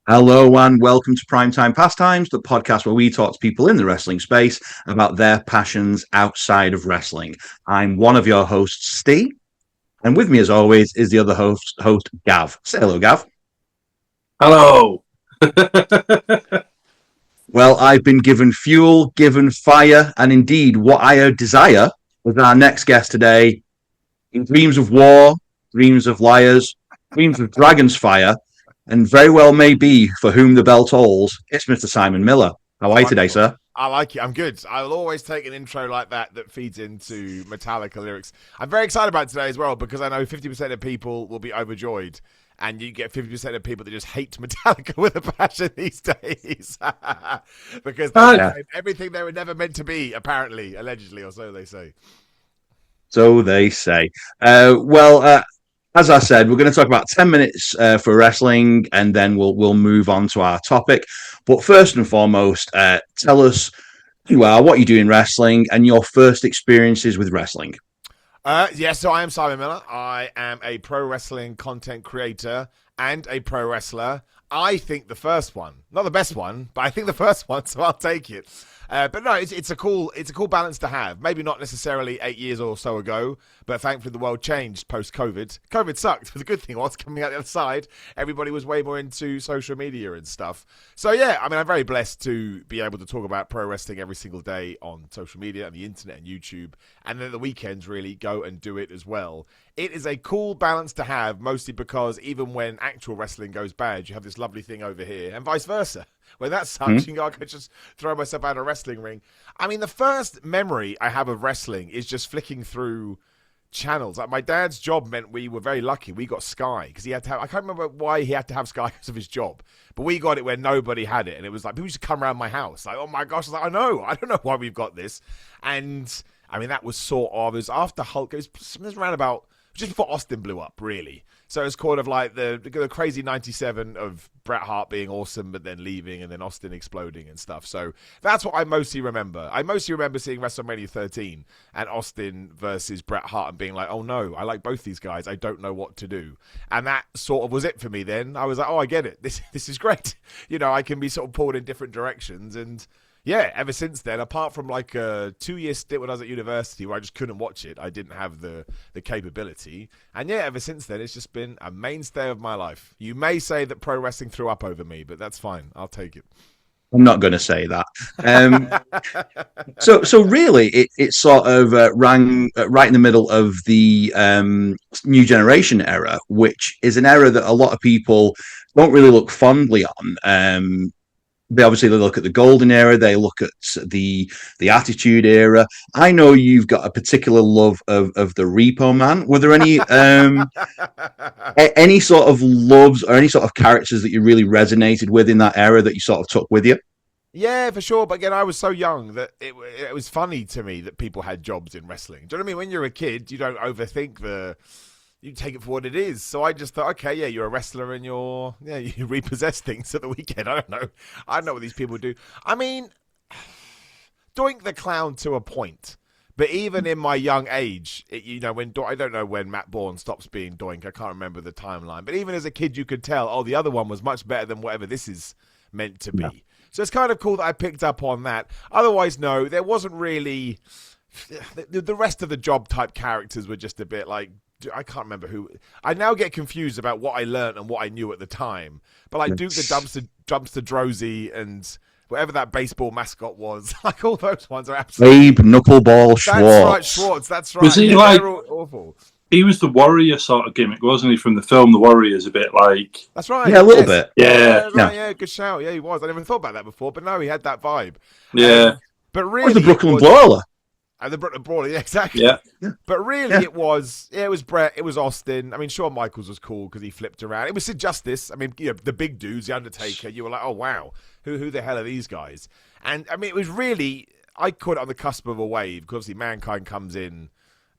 Hello and welcome to Primetime Pastimes, the podcast where we talk to people in the wrestling space about their passions outside of wrestling. I'm one of your hosts, Steve, and with me, as always, is the other host Gav. Say hello, Gav. Hello. Well, I've been given fuel, given fire, and indeed, what I desire with our next guest today. In dreams of war, dreams of liars, dreams of dragon's fire, and very well may be for whom the bell tolls, it's Mr. Simon Miller. How It's are you today, wonderful. sir? I like it. I'm good. I'll always take an intro like that feeds into Metallica lyrics. I'm very excited about today as well because I know 50% of people will be overjoyed, and you get 50% of people that just hate Metallica with a passion these days because they Hi. became everything they were never meant to be, apparently, allegedly, or so they say. So they say. As I said, we're going to talk about 10 minutes for wrestling, and then we'll move on to our topic. But first and foremost, tell us who you are, what you do in wrestling, and your first experiences with wrestling. So I am Simon Miller. I am a pro wrestling content creator and a pro wrestler. I think the first one, not the best one, but I think the first one, so I'll take it. But no, it's a cool balance to have. Maybe not necessarily 8 years or so ago, but thankfully the world changed post COVID. COVID sucked, but the good thing was coming out the other side, everybody was way more into social media and stuff. So yeah, I mean, I'm very blessed to be able to talk about pro wrestling every single day on social media and the internet and YouTube, and then the weekends really go and do it as well. It is a cool balance to have, mostly because even when actual wrestling goes bad, you have this lovely thing over here, and vice versa. When that sucks, you know, I could just throw myself out of a wrestling ring. I mean, the first memory I have of wrestling is just flicking through channels. Like my dad's job meant we were very lucky. We got Sky because he had to have, I can't remember why he had to have Sky because of his job, but we got it where nobody had it. And it was like, people used to come around my house. Like, oh my gosh. I was like, I don't know why we've got this. And I mean, that was sort of, it was after Hulk, it was around about, just before Austin blew up, really. So it was kind of like the crazy 97 of Bret Hart being awesome, but then leaving, and then Austin exploding and stuff. So that's what I mostly remember. I mostly remember seeing WrestleMania 13 and Austin versus Bret Hart and being like, oh no, I like both these guys. I don't know what to do. And that sort of was it for me then. I was like, oh, I get it. This is great. You know, I can be sort of pulled in different directions. And yeah, ever since then, apart from like a 2-year stint when I was at university where I just couldn't watch it, I didn't have the capability. And yeah, ever since then, it's just been a mainstay of my life. You may say that pro wrestling threw up over me, but that's fine. I'll take it. I'm not going to say that. So really, it sort of rang right in the middle of the new generation era, which is an era that a lot of people don't really look fondly on. They look at the golden era, they look at the attitude era. I know you've got a particular love of the Repo Man. Were there any sort of loves or any sort of characters that you really resonated with in that era that you sort of took with you? Yeah, for sure. But again, I was so young that it was funny to me that people had jobs in wrestling. Do you know what I mean? When you're a kid, you don't overthink you take it for what it is. So I just thought, okay, yeah, you're a wrestler and you repossess things at the weekend. I don't know. I don't know what these people do. I mean, Doink the Clown to a point. But even in my young age, I don't know when Matt Bourne stops being Doink. I can't remember the timeline. But even as a kid, you could tell, oh, the other one was much better than whatever this is meant to be. Yeah. So it's kind of cool that I picked up on that. Otherwise, no, there wasn't really. The rest of the job type characters were just a bit like, I can't remember who. I now get confused about what I learned and what I knew at the time. But like Duke the Dumpster Drosy and whatever that baseball mascot was, like all those ones are absolutely. Abe Knuckleball Schwartz. That's right, Schwartz. That's right. Was he Yeah, like? they're awful. He was the warrior sort of gimmick, wasn't he? From the film, The Warriors, a bit like. That's right. Yeah, a little Yes. bit. Yeah, Right. Yeah, good shout. Yeah, he was. I never thought about that before, but no, he had that vibe. yeah, But Or really, the Brooklyn it was, Brawler. and the Brooklyn Brawler, yeah, exactly. yeah. But really, Yeah. it was Brett, it was Austin. I mean, Shawn Michaels was cool because he flipped around. It was Sid Justice. I mean, the big dudes, the Undertaker. You were like, oh wow, who the hell are these guys? And I mean, it was really, I caught it on the cusp of a wave because obviously Mankind comes in.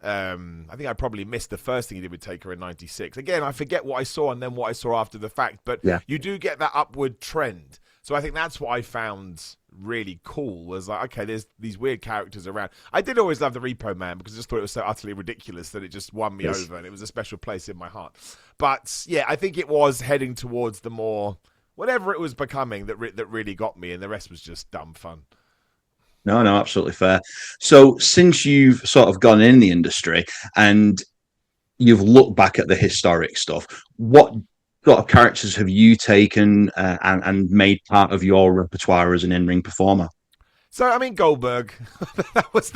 I think I probably missed the first thing he did with Taker in '96. Again, I forget what I saw and then what I saw after the fact, but Yeah. you do get that upward trend. So I think that's what I found really cool was like, okay, there's these weird characters around. I did always love the Repo Man because I just thought it was so utterly ridiculous that it just won me over and it was a special place in my heart. But yeah, I think it was heading towards the more whatever it was becoming that really got me, and the rest was just dumb fun. No, no, absolutely fair. So, since you've sort of gone in the industry and you've looked back at the historic stuff, what sort of characters have you taken and made part of your repertoire as an in-ring performer? So I mean Goldberg, that was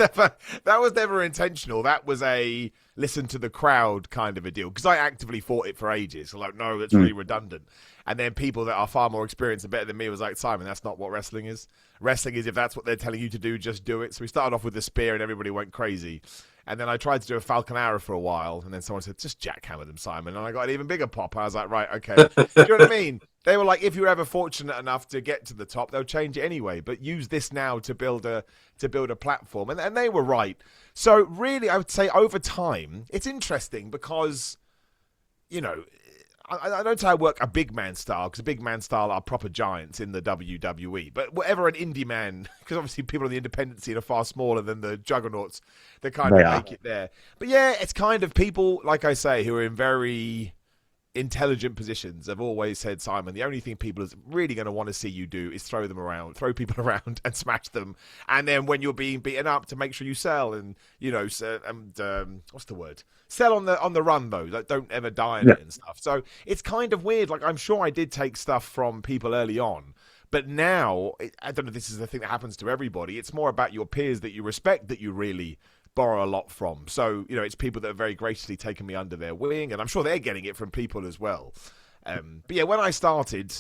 never intentional. That was a listen to the crowd kind of a deal because I actively fought it for ages. So like, no, that's really redundant. And then people that are far more experienced and better than me was like, Simon, that's not what wrestling is. Wrestling is if that's what they're telling you to do, just do it. So we started off with the spear and everybody went crazy. And then I tried to do a Falcon Arrow for a while, and then someone said, just jackhammer them, Simon. And I got an even bigger pop. I was like, right, okay. Do you know what I mean? They were like, if you're ever fortunate enough to get to the top, they'll change it anyway. But use this now to build a platform. And they were right. So really, I would say over time, it's interesting because, you know, I don't say I work a big man style because a big man style are proper giants in the WWE. But whatever an indie man, because obviously people in the independent scene are far smaller than the juggernauts that kind of make it there. But yeah, it's kind of people, like I say, who are in very intelligent positions have always said, Simon, the only thing people is really going to want to see you do is throw people around and smash them. And then when you're being beaten up, to make sure you sell and, you know, what's the word? Sell on the run though. Like, don't ever die in it and stuff. So it's kind of weird. Like, I'm sure I did take stuff from people early on, but now I don't know if this is the thing that happens to everybody. It's more about your peers that you respect that you really borrow a lot from. So, you know, it's people that have very graciously taken me under their wing, and I'm sure they're getting it from people as well. But yeah, when I started,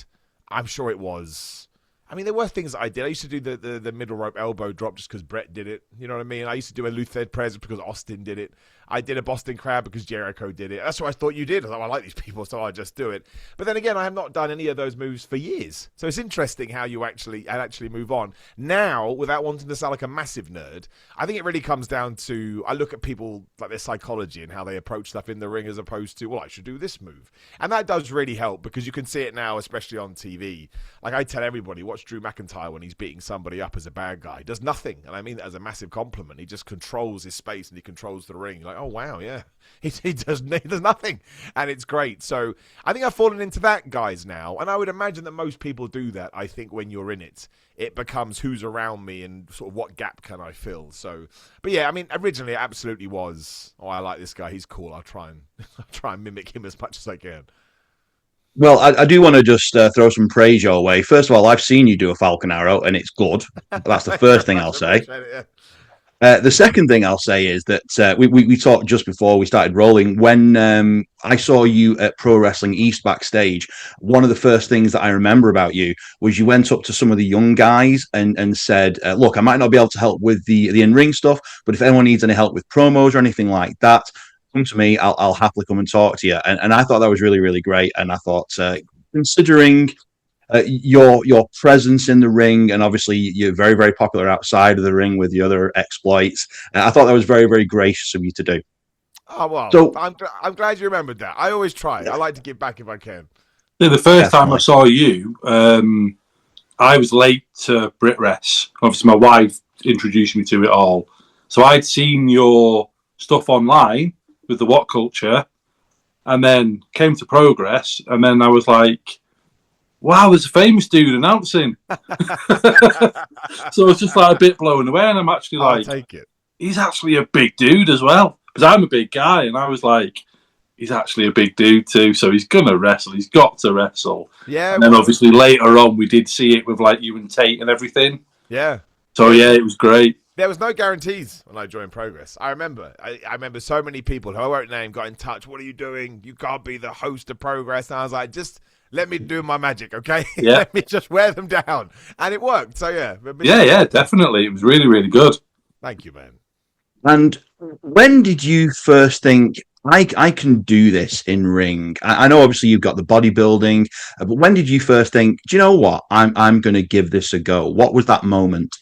I'm sure it was... I mean, there were things that I did. I used to do the middle rope elbow drop just because Brett did it. You know what I mean? I used to do a Luthed press because Austin did it. I did a Boston Crab because Jericho did it. That's what I thought you did. I thought, I like these people, so I just do it. But then again, I have not done any of those moves for years. So it's interesting how you actually move on. Now, without wanting to sound like a massive nerd, I think it really comes down to, I look at people, like their psychology and how they approach stuff in the ring as opposed to, well, I should do this move. And that does really help because you can see it now, especially on TV. Like I tell everybody, watch Drew McIntyre when he's beating somebody up as a bad guy. He does nothing. And I mean that as a massive compliment. He just controls his space and he controls the ring. Like, oh, wow, yeah. He does nothing. And it's great. So I think I've fallen into that, guys, now. And I would imagine that most people do that. I think when you're in it, it becomes who's around me and sort of what gap can I fill. So, but yeah, I mean, originally it absolutely was, oh, I like this guy. He's cool. I'll try and mimic him as much as I can. Well, I do want to just throw some praise your way. First of all, I've seen you do a Falcon Arrow, and it's good. That's the first thing I'll say. The second thing I'll say is that we talked just before we started rolling. When I saw you at Pro Wrestling East backstage, one of the first things that I remember about you was you went up to some of the young guys and said, look, I might not be able to help with the in-ring stuff, but if anyone needs any help with promos or anything like that, come to me. I'll happily come and talk to you. And I thought that was really, really great. And I thought, considering your presence in the ring, and obviously you're very, very popular outside of the ring with the other exploits, I thought that was very, very gracious of you to do. Oh, well, So, I'm glad you remembered that. I always try. I like to give back if I can. Yeah, the first time I saw you, I was late to BritRes. Obviously, my wife introduced me to it all. So I'd seen your stuff online with the What Culture, and then came to Progress, and then I was like, wow, there's a famous dude announcing. So I was just like a bit blown away, and I'm actually like, take it. He's actually a big dude as well. Because I'm a big guy, and I was like, he's actually a big dude too, so he's going to wrestle. He's got to wrestle. Yeah. And then obviously later on, we did see it with like you and Tate and everything. Yeah. So yeah, it was great. There was no guarantees when I joined Progress. I remember so many people who I won't name got in touch. What are you doing? You can't be the host of Progress. And I was like, just let me do my magic, okay? Yeah. Let me just wear them down. And it worked. So yeah. Yeah, definitely. It was really, really good. Thank you, man. and when did you first think, I can do this in ring? I know obviously you've got the bodybuilding, but when did you first think, do you know what? I'm going to give this a go. What was that moment?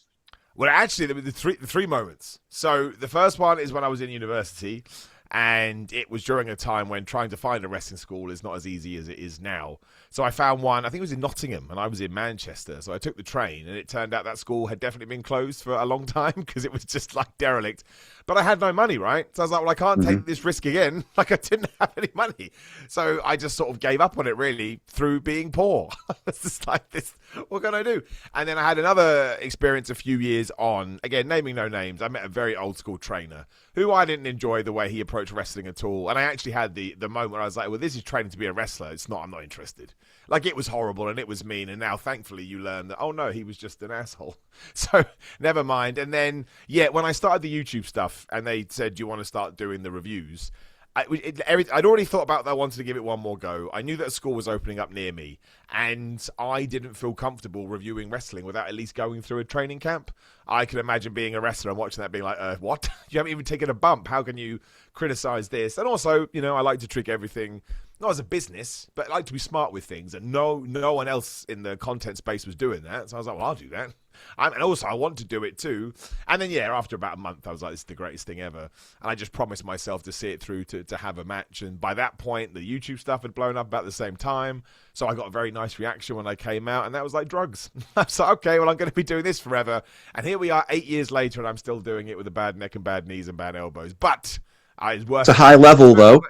Well, actually, there were the three moments. So the first one is when I was in university, and it was during a time when trying to find a wrestling school is not as easy as it is now. So I found one, I think it was in Nottingham, and I was in Manchester. So I took the train, and it turned out that school had definitely been closed for a long time because it was just like derelict. But I had no money, right? So I was like, well, I can't take this risk again. Like, I didn't have any money. So I just sort of gave up on it, really, through being poor. It's just like, this, what can I do? And then I had another experience a few years on, again, naming no names. I met a very old school trainer who I didn't enjoy the way he approached wrestling at all. And I actually had the moment where I was like, well, this is training to be a wrestler. It's not, I'm not interested. Like, it was horrible and it was mean. And now, thankfully, you learn that, oh, no, he was just an asshole. So, never mind. And then, yeah, when I started the YouTube stuff and they said, do you want to start doing the reviews? I'd already thought about that. I wanted to give it one more go. I knew that a school was opening up near me, and I didn't feel comfortable reviewing wrestling without at least going through a training camp. I can imagine being a wrestler and watching that being like, what? You haven't even taken a bump. How can you criticize this? And also, you know, I like to treat everything not as a business, but I like to be smart with things. And no one else in the content space was doing that. So I was like, well, I'll do that. And also, I want to do it too. And then, yeah, after about a month, I was like, this is the greatest thing ever. And I just promised myself to see it through to have a match. And by that point, the YouTube stuff had blown up about the same time. So I got a very nice reaction when I came out. And that was like drugs. I was like, okay, well, I'm going to be doing this forever. And here we are 8 years later, and I'm still doing it with a bad neck and bad knees and bad elbows. But it's a high level, though.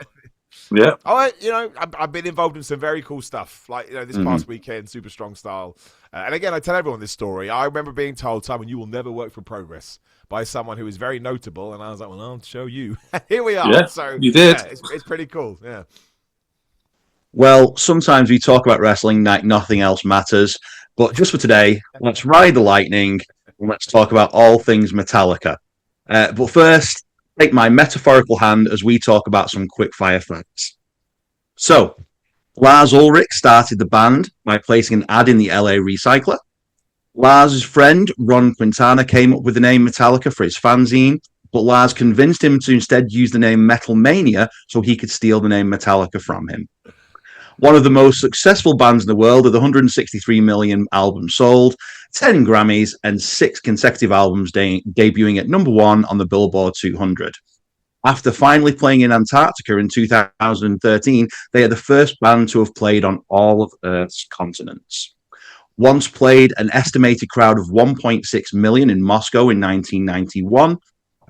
Yeah. Oh, you know, I've been involved in some very cool stuff. Like, you know, this past weekend, Super Strong Style. And again, I tell everyone this story. I remember being told, Simon, you will never work for Progress, by someone who is very notable. And I was like, well, I'll show you. Here we are. Yeah, so you did. Yeah, it's pretty cool. Yeah. Well, sometimes we talk about wrestling like nothing else matters. But just for today, let's ride the lightning and let's talk about all things Metallica. But first, take my metaphorical hand as we talk about some quick fire facts. So, Lars Ulrich started the band by placing an ad in the LA Recycler. Lars' friend, Ron Quintana, came up with the name Metallica for his fanzine, but Lars convinced him to instead use the name Metal Mania so he could steal the name Metallica from him. One of the most successful bands in the world with 163 million albums sold, 10 Grammys, and 6 consecutive albums debuting at number 1 on the Billboard 200. After finally playing in Antarctica in 2013, they are the first band to have played on all of Earth's continents. Once played an estimated crowd of 1.6 million in Moscow in 1991.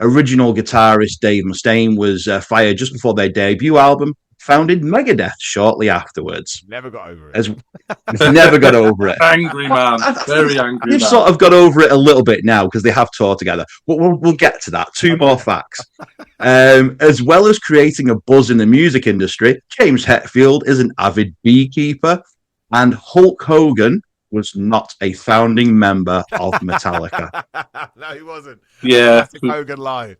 Original guitarist Dave Mustaine was fired just before their debut album, founded Megadeth shortly afterwards. Never got over it. Never got over it. Angry man. Very angry They've man. sort of got over it a little bit now because they have toured together. But we'll get to that. Two more facts. As well as creating a buzz in the music industry, James Hetfield is an avid beekeeper, and Hulk Hogan was not a founding member of Metallica. No, he wasn't. Yeah. Classic Hogan lie.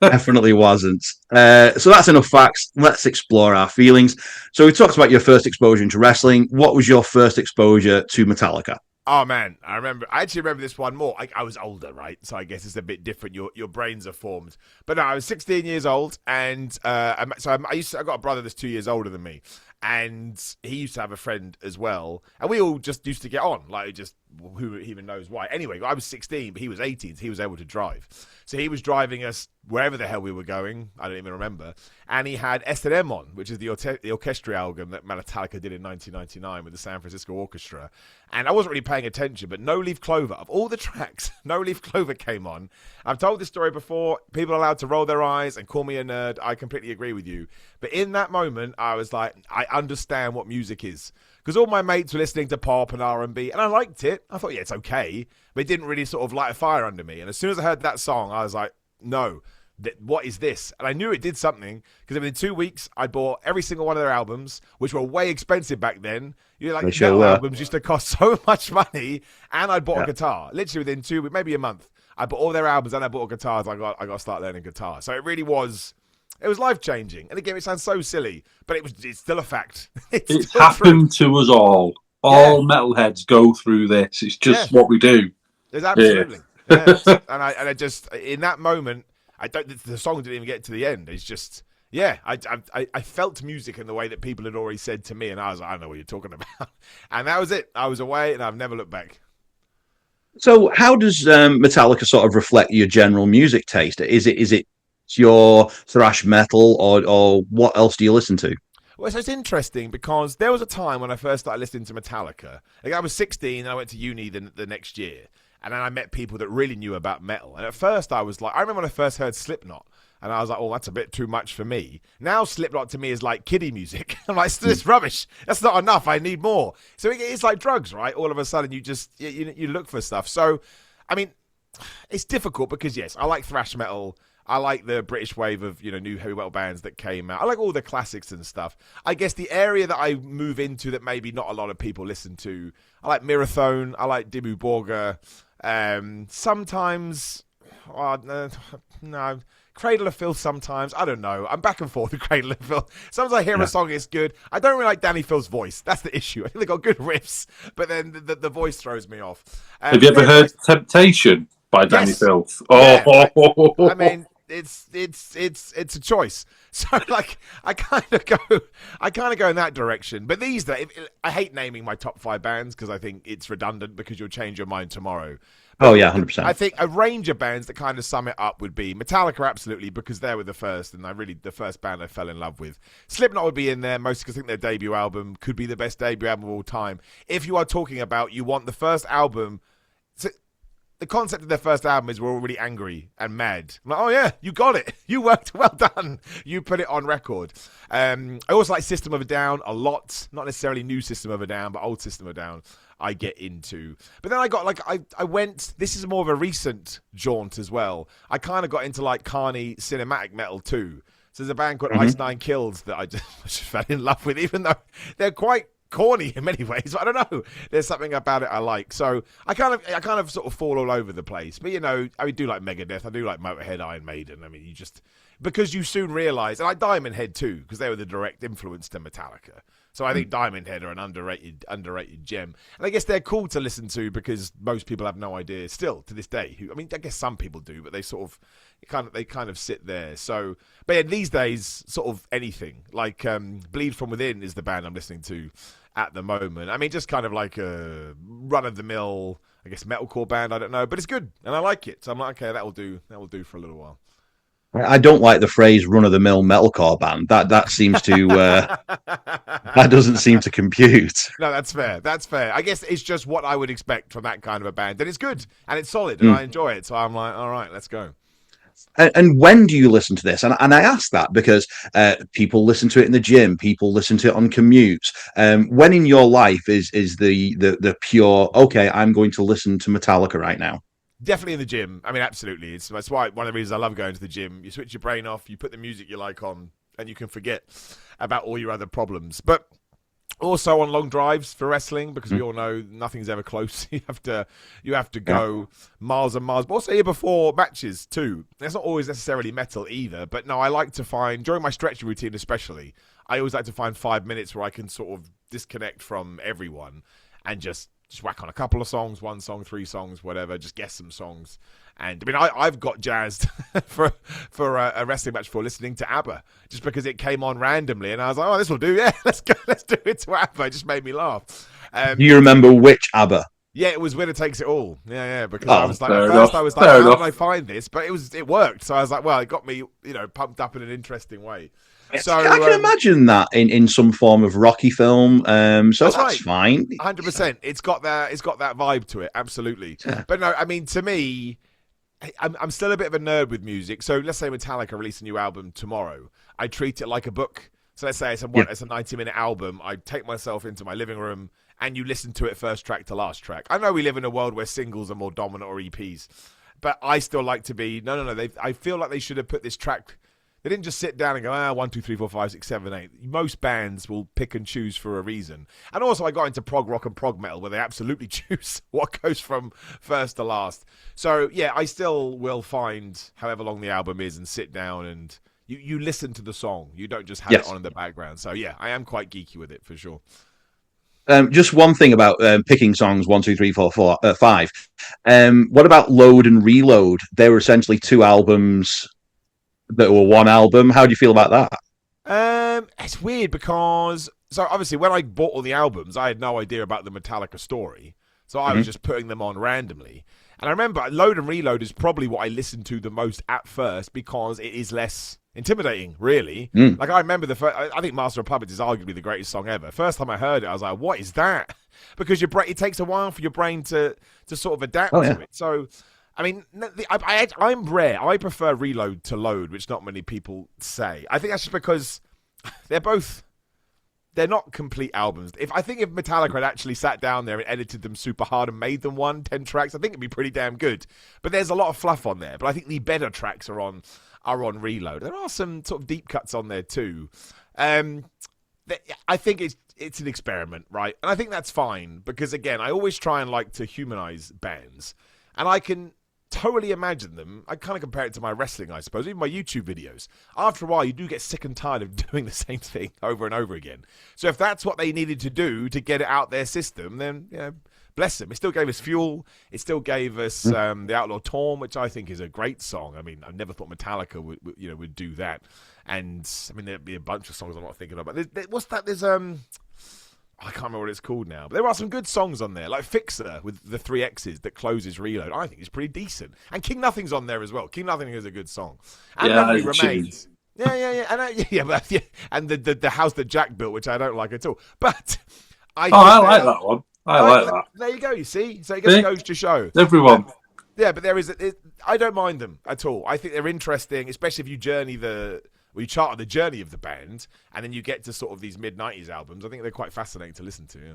Definitely wasn't. So that's enough facts. Let's explore our feelings. So we talked about your first exposure into wrestling. What was your first exposure to Metallica? Oh man, I actually remember this one more. I was older, right? So I guess it's a bit different. Your brains are formed. But no, I was 16 years old, and I got a brother that's 2 years older than me, and he used to have a friend as well, and we all just used to get on, like, just who even knows why. Anyway, I was 16, but he was 18, so he was able to drive. So he was driving us wherever the hell we were going. I don't even remember. And he had S&M on, which is the orchestra album that Metallica did in 1999 with the San Francisco Orchestra. And I wasn't really paying attention, but No Leaf Clover, of all the tracks, No Leaf Clover came on. I've told this story before. People are allowed to roll their eyes and call me a nerd. I completely agree with you. But in that moment, I was like, I understand what music is. Because all my mates were listening to pop and R&B, and I liked it. I thought, yeah, it's okay. But it didn't really sort of light a fire under me. And as soon as I heard that song, I was like, no, what is this? And I knew it did something, because within 2 weeks, I bought every single one of their albums, which were way expensive back then. You know, like, metal albums used to cost so much money, and I bought a guitar. Literally within 2 weeks, maybe a month, I bought all their albums, and I bought a guitar. I got to start learning guitar. So it really was... It was life-changing. And again, it sounds so silly, but it's still a fact. It happened to us all. All metalheads go through this. It's just what we do. It's absolutely. Yeah. And I just, in that moment, the song didn't even get to the end. It's just, I felt music in the way that people had already said to me, and I was like, I don't know what you're talking about. And that was it. I was away, and I've never looked back. So how does Metallica sort of reflect your general music taste? Is it your thrash metal, or what else do you listen to? Well, so it's interesting because there was a time when I first started listening to Metallica. Like I was 16 and I went to uni the next year. And then I met people that really knew about metal. And at first I was like, I remember when I first heard Slipknot. And I was like, oh, that's a bit too much for me. Now Slipknot to me is like kiddie music. I'm like, this rubbish. That's not enough. I need more. So it's like drugs, right? All of a sudden you just, you look for stuff. So, I mean, it's difficult because, yes, I like thrash metal. I like the British wave of, new heavy metal bands that came out. I like all the classics and stuff. I guess the area that I move into that maybe not a lot of people listen to, I like Marathon. I like Dimmu Borgir. Sometimes, no, Cradle of Filth sometimes. I don't know. I'm back and forth with Cradle of Filth. Sometimes I hear a song, it's good. I don't really like Danny Phil's voice. That's the issue. I think they got good riffs, but then the voice throws me off. Have you ever heard Temptation by Danny Filth? Yeah, I mean, it's a choice. So like I kind of go in that direction. But these days, I hate naming my top 5 bands because I think it's redundant because you'll change your mind tomorrow. But 100%. I think a range of bands that kind of sum it up would be Metallica, absolutely, because they were the first, and the first band I fell in love with. Slipknot would be in there, mostly because I think their debut album could be the best debut album of all time. If you are talking about you want the first album. The concept of their first album is we're all really angry and mad. I'm like, oh yeah, you got it. You worked well done. You put it on record. I also like System of a Down a lot. Not necessarily new System of a Down, but old System of a Down I get into. But then I got I went, this is more of a recent jaunt as well. I kind of got into like Carney cinematic metal too. So there's a band called Ice Nine Kills that I just fell in love with, even though they're quite corny in many ways. I don't know. There's something about it I like. So I kind of sort of fall all over the place. But I do like Megadeth. I do like Motorhead, Iron Maiden. I mean, you just because you soon realise, and I Diamond Head too, because they were the direct influence to Metallica. So I think Diamond Head are an underrated gem. And I guess they're cool to listen to because most people have no idea still to this day. I guess some people do, but they sort of kind of sit there. So, but yeah, these days, sort of anything. Like Bleed From Within is the band I'm listening to at the moment. I mean, just kind of like a run-of-the-mill, I guess, metalcore band. I don't know, but it's good, and I like it. So I'm like, okay, that will do for a little while. I don't like the phrase "run-of-the-mill metalcore band." That seems to that doesn't seem to compute. No, that's fair. That's fair. I guess it's just what I would expect from that kind of a band, and it's good and it's solid, and I enjoy it. So I'm like, all right, let's go. And when do you listen to this? And I ask that because people listen to it in the gym, people listen to it on commutes. When in your life is the pure, okay, I'm going to listen to Metallica right now? Definitely in the gym. I mean, absolutely. That's why one of the reasons I love going to the gym. You switch your brain off, you put the music you like on, and you can forget about all your other problems. But also on long drives for wrestling, because we all know nothing's ever close. You have to go miles and miles. But also here before matches too. It's not always necessarily metal either. But no, I like to find, during my stretching routine especially, I always like to find 5 minutes where I can sort of disconnect from everyone and just whack on a couple of songs, 1 song, 3 songs, whatever, just guess some songs. And I mean, I've got jazzed for a wrestling match for listening to ABBA, just because it came on randomly, and I was like, oh, this will do, yeah, let's do it to ABBA. It just made me laugh. Do you remember which ABBA? Yeah, it was Winner Takes It All. Yeah, because I was like, at first I was like, how did I find this? But it worked. So I was like, well, it got me, pumped up in an interesting way. So I can imagine that in some form of Rocky film. So that's right. Fine. 100%. It's got that vibe to it. Absolutely. Yeah. But no, I mean, to me, I'm still a bit of a nerd with music. So let's say Metallica release a new album tomorrow. I treat it like a book. So let's say it's a 90-minute album. I take myself into my living room and you listen to it first track to last track. I know we live in a world where singles are more dominant, or EPs, but I still like to be, no. I feel like they should have put this track. They didn't just sit down and go, 1, 2, 3, 4, 5, 6, 7, 8. Most bands will pick and choose for a reason. And also I got into prog rock and prog metal where they absolutely choose what goes from first to last. So yeah, I still will find however long the album is and sit down and you listen to the song. You don't just have it on in the background. So yeah, I am quite geeky with it for sure. Just one thing about picking songs 1, 2, 3, 4, 5. What about Load and Reload? They were essentially 2 albums that were 1 album. How do you feel about that? It's weird because obviously when I bought all the albums, I had no idea about the Metallica story, so I was just putting them on randomly. And I remember Load and Reload is probably what I listened to the most at first because it is less intimidating, really. Like, I remember I think Master of Puppets is arguably the greatest song ever. First time I heard it, I was like, what is that? Because it takes a while for your brain to sort of adapt to it. So, I mean, I'm rare. I prefer Reload to Load, which not many people say. I think that's just because they're not complete albums. I think if Metallica had actually sat down there and edited them super hard and made them 10 tracks, I think it'd be pretty damn good. But there's a lot of fluff on there. But I think the better tracks are on Reload. There are some sort of deep cuts on there too. I think it's an experiment, right? And I think that's fine because, again, I always try and like to humanize bands, and I can totally imagine them. I kind of compare it to my wrestling, I suppose, even my YouTube videos. After a while, you do get sick and tired of doing the same thing over and over again. So if that's what they needed to do to get it out their system, then, bless them. It still gave us Fuel. It still gave us The Outlaw Torn, which I think is a great song. I mean, I never thought Metallica would do that. And I mean, there'd be a bunch of songs I'm not thinking of. But what's that? There's I can't remember what it's called now. But there are some good songs on there, like Fixer with the 3 X's that closes Reload. I think it's pretty decent. And King Nothing's on there as well. King Nothing is a good song. And Memory Remains. Yeah. And the house that Jack built, which I don't like at all. But I like that one. I like that. There you go, you see? So it just goes to show. Everyone. But I don't mind them at all. I think they're interesting, especially if you you chart the journey of the band, and then you get to sort of these mid-90s albums. I think they're quite fascinating to listen to, yeah.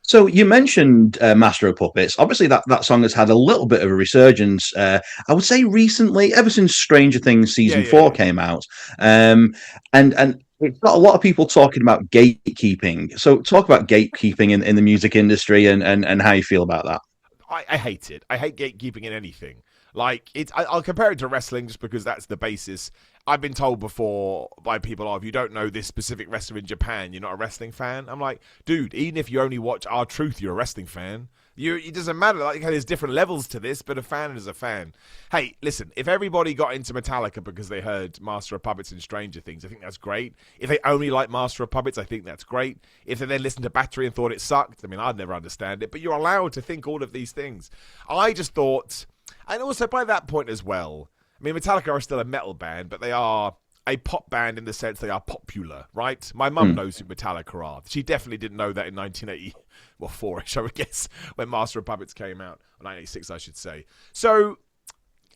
So you mentioned Master of Puppets. Obviously, that song has had a little bit of a resurgence. I would say recently, ever since Stranger Things season 4 came out, and it's got a lot of people talking about gatekeeping. So talk about gatekeeping in the music industry and how you feel about that. I hate it. I hate gatekeeping in anything. Like, I'll compare it to wrestling just because that's the basis. I've been told before by people, if you don't know this specific wrestler in Japan, you're not a wrestling fan. I'm like, dude, even if you only watch R-Truth, you're a wrestling fan. It doesn't matter. Like, there's different levels to this, but a fan is a fan. Hey, listen, if everybody got into Metallica because they heard Master of Puppets and Stranger Things, I think that's great. If they only like Master of Puppets, I think that's great. If they then listened to Battery and thought it sucked, I mean, I'd never understand it, but you're allowed to think all of these things. I just thought, and also by that point as well, I mean, Metallica are still a metal band, but they are a pop band in the sense they are popular, right? My mum knows who Metallica are. She definitely didn't know that in 4-ish, I would guess, when Master of Puppets came out. 1986, I should say. So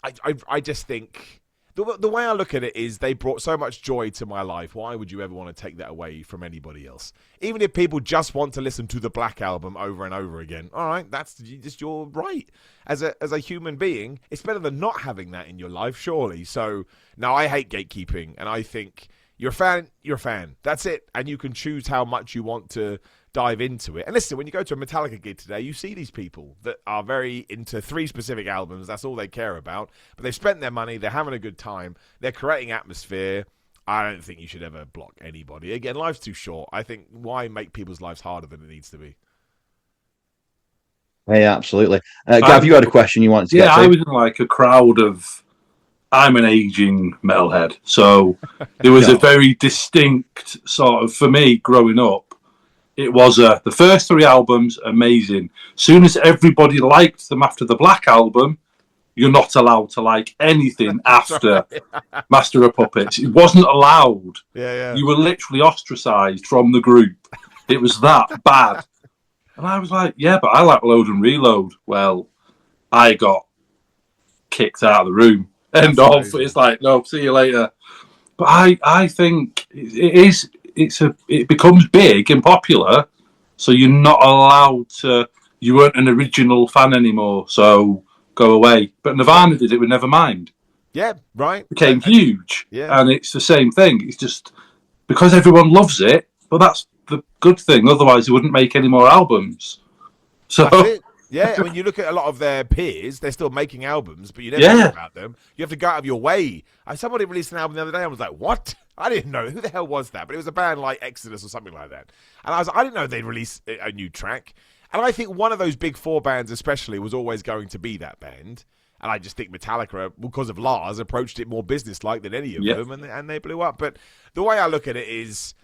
I just think the way I look at it is they brought so much joy to my life. Why would you ever want to take that away from anybody else? Even if people just want to listen to the Black Album over and over again, all right, that's just your right. As a human being, it's better than not having that in your life, surely. So, no, I hate gatekeeping, and I think you're a fan, you're a fan. That's it. And you can choose how much you want to dive into it. And listen, when you go to a Metallica gig today, you see these people that are very into 3 specific albums. That's all they care about. But they've spent their money. They're having a good time. They're creating atmosphere. I don't think you should ever block anybody. Again, life's too short. I think why make people's lives harder than it needs to be? Yeah, absolutely. Gav, you had a question you wanted to get to? Yeah, I was in like a crowd of... I'm an aging metalhead. So there was a very distinct sort of... For me, growing up, it was the first 3 albums, amazing. Soon as everybody liked them after the Black Album, you're not allowed to like anything after Master of Puppets. It wasn't allowed. Yeah. You were literally ostracized from the group. It was that bad. And I was like, yeah, but I like Load and Reload. Well, I got kicked out of the room. End of. It's like, no, see you later. But I think it becomes big and popular, so you're not allowed to. You weren't an original fan anymore, so go away. But Nirvana did it with Nevermind. Yeah, right. Became huge, yeah. And it's the same thing. It's just because everyone loves it, but that's the good thing. Otherwise, they wouldn't make any more albums. So. Yeah, I mean, you look at a lot of their peers, they're still making albums, but you never hear about them. You have to go out of your way. Somebody released an album the other day, I was like, what? I didn't know. Who the hell was that? But it was a band like Exodus or something like that. And I didn't know they'd release a new track. And I think one of those big 4 bands especially was always going to be that band. And I just think Metallica, because of Lars, approached it more business-like than any of them, and they blew up. But the way I look at it is,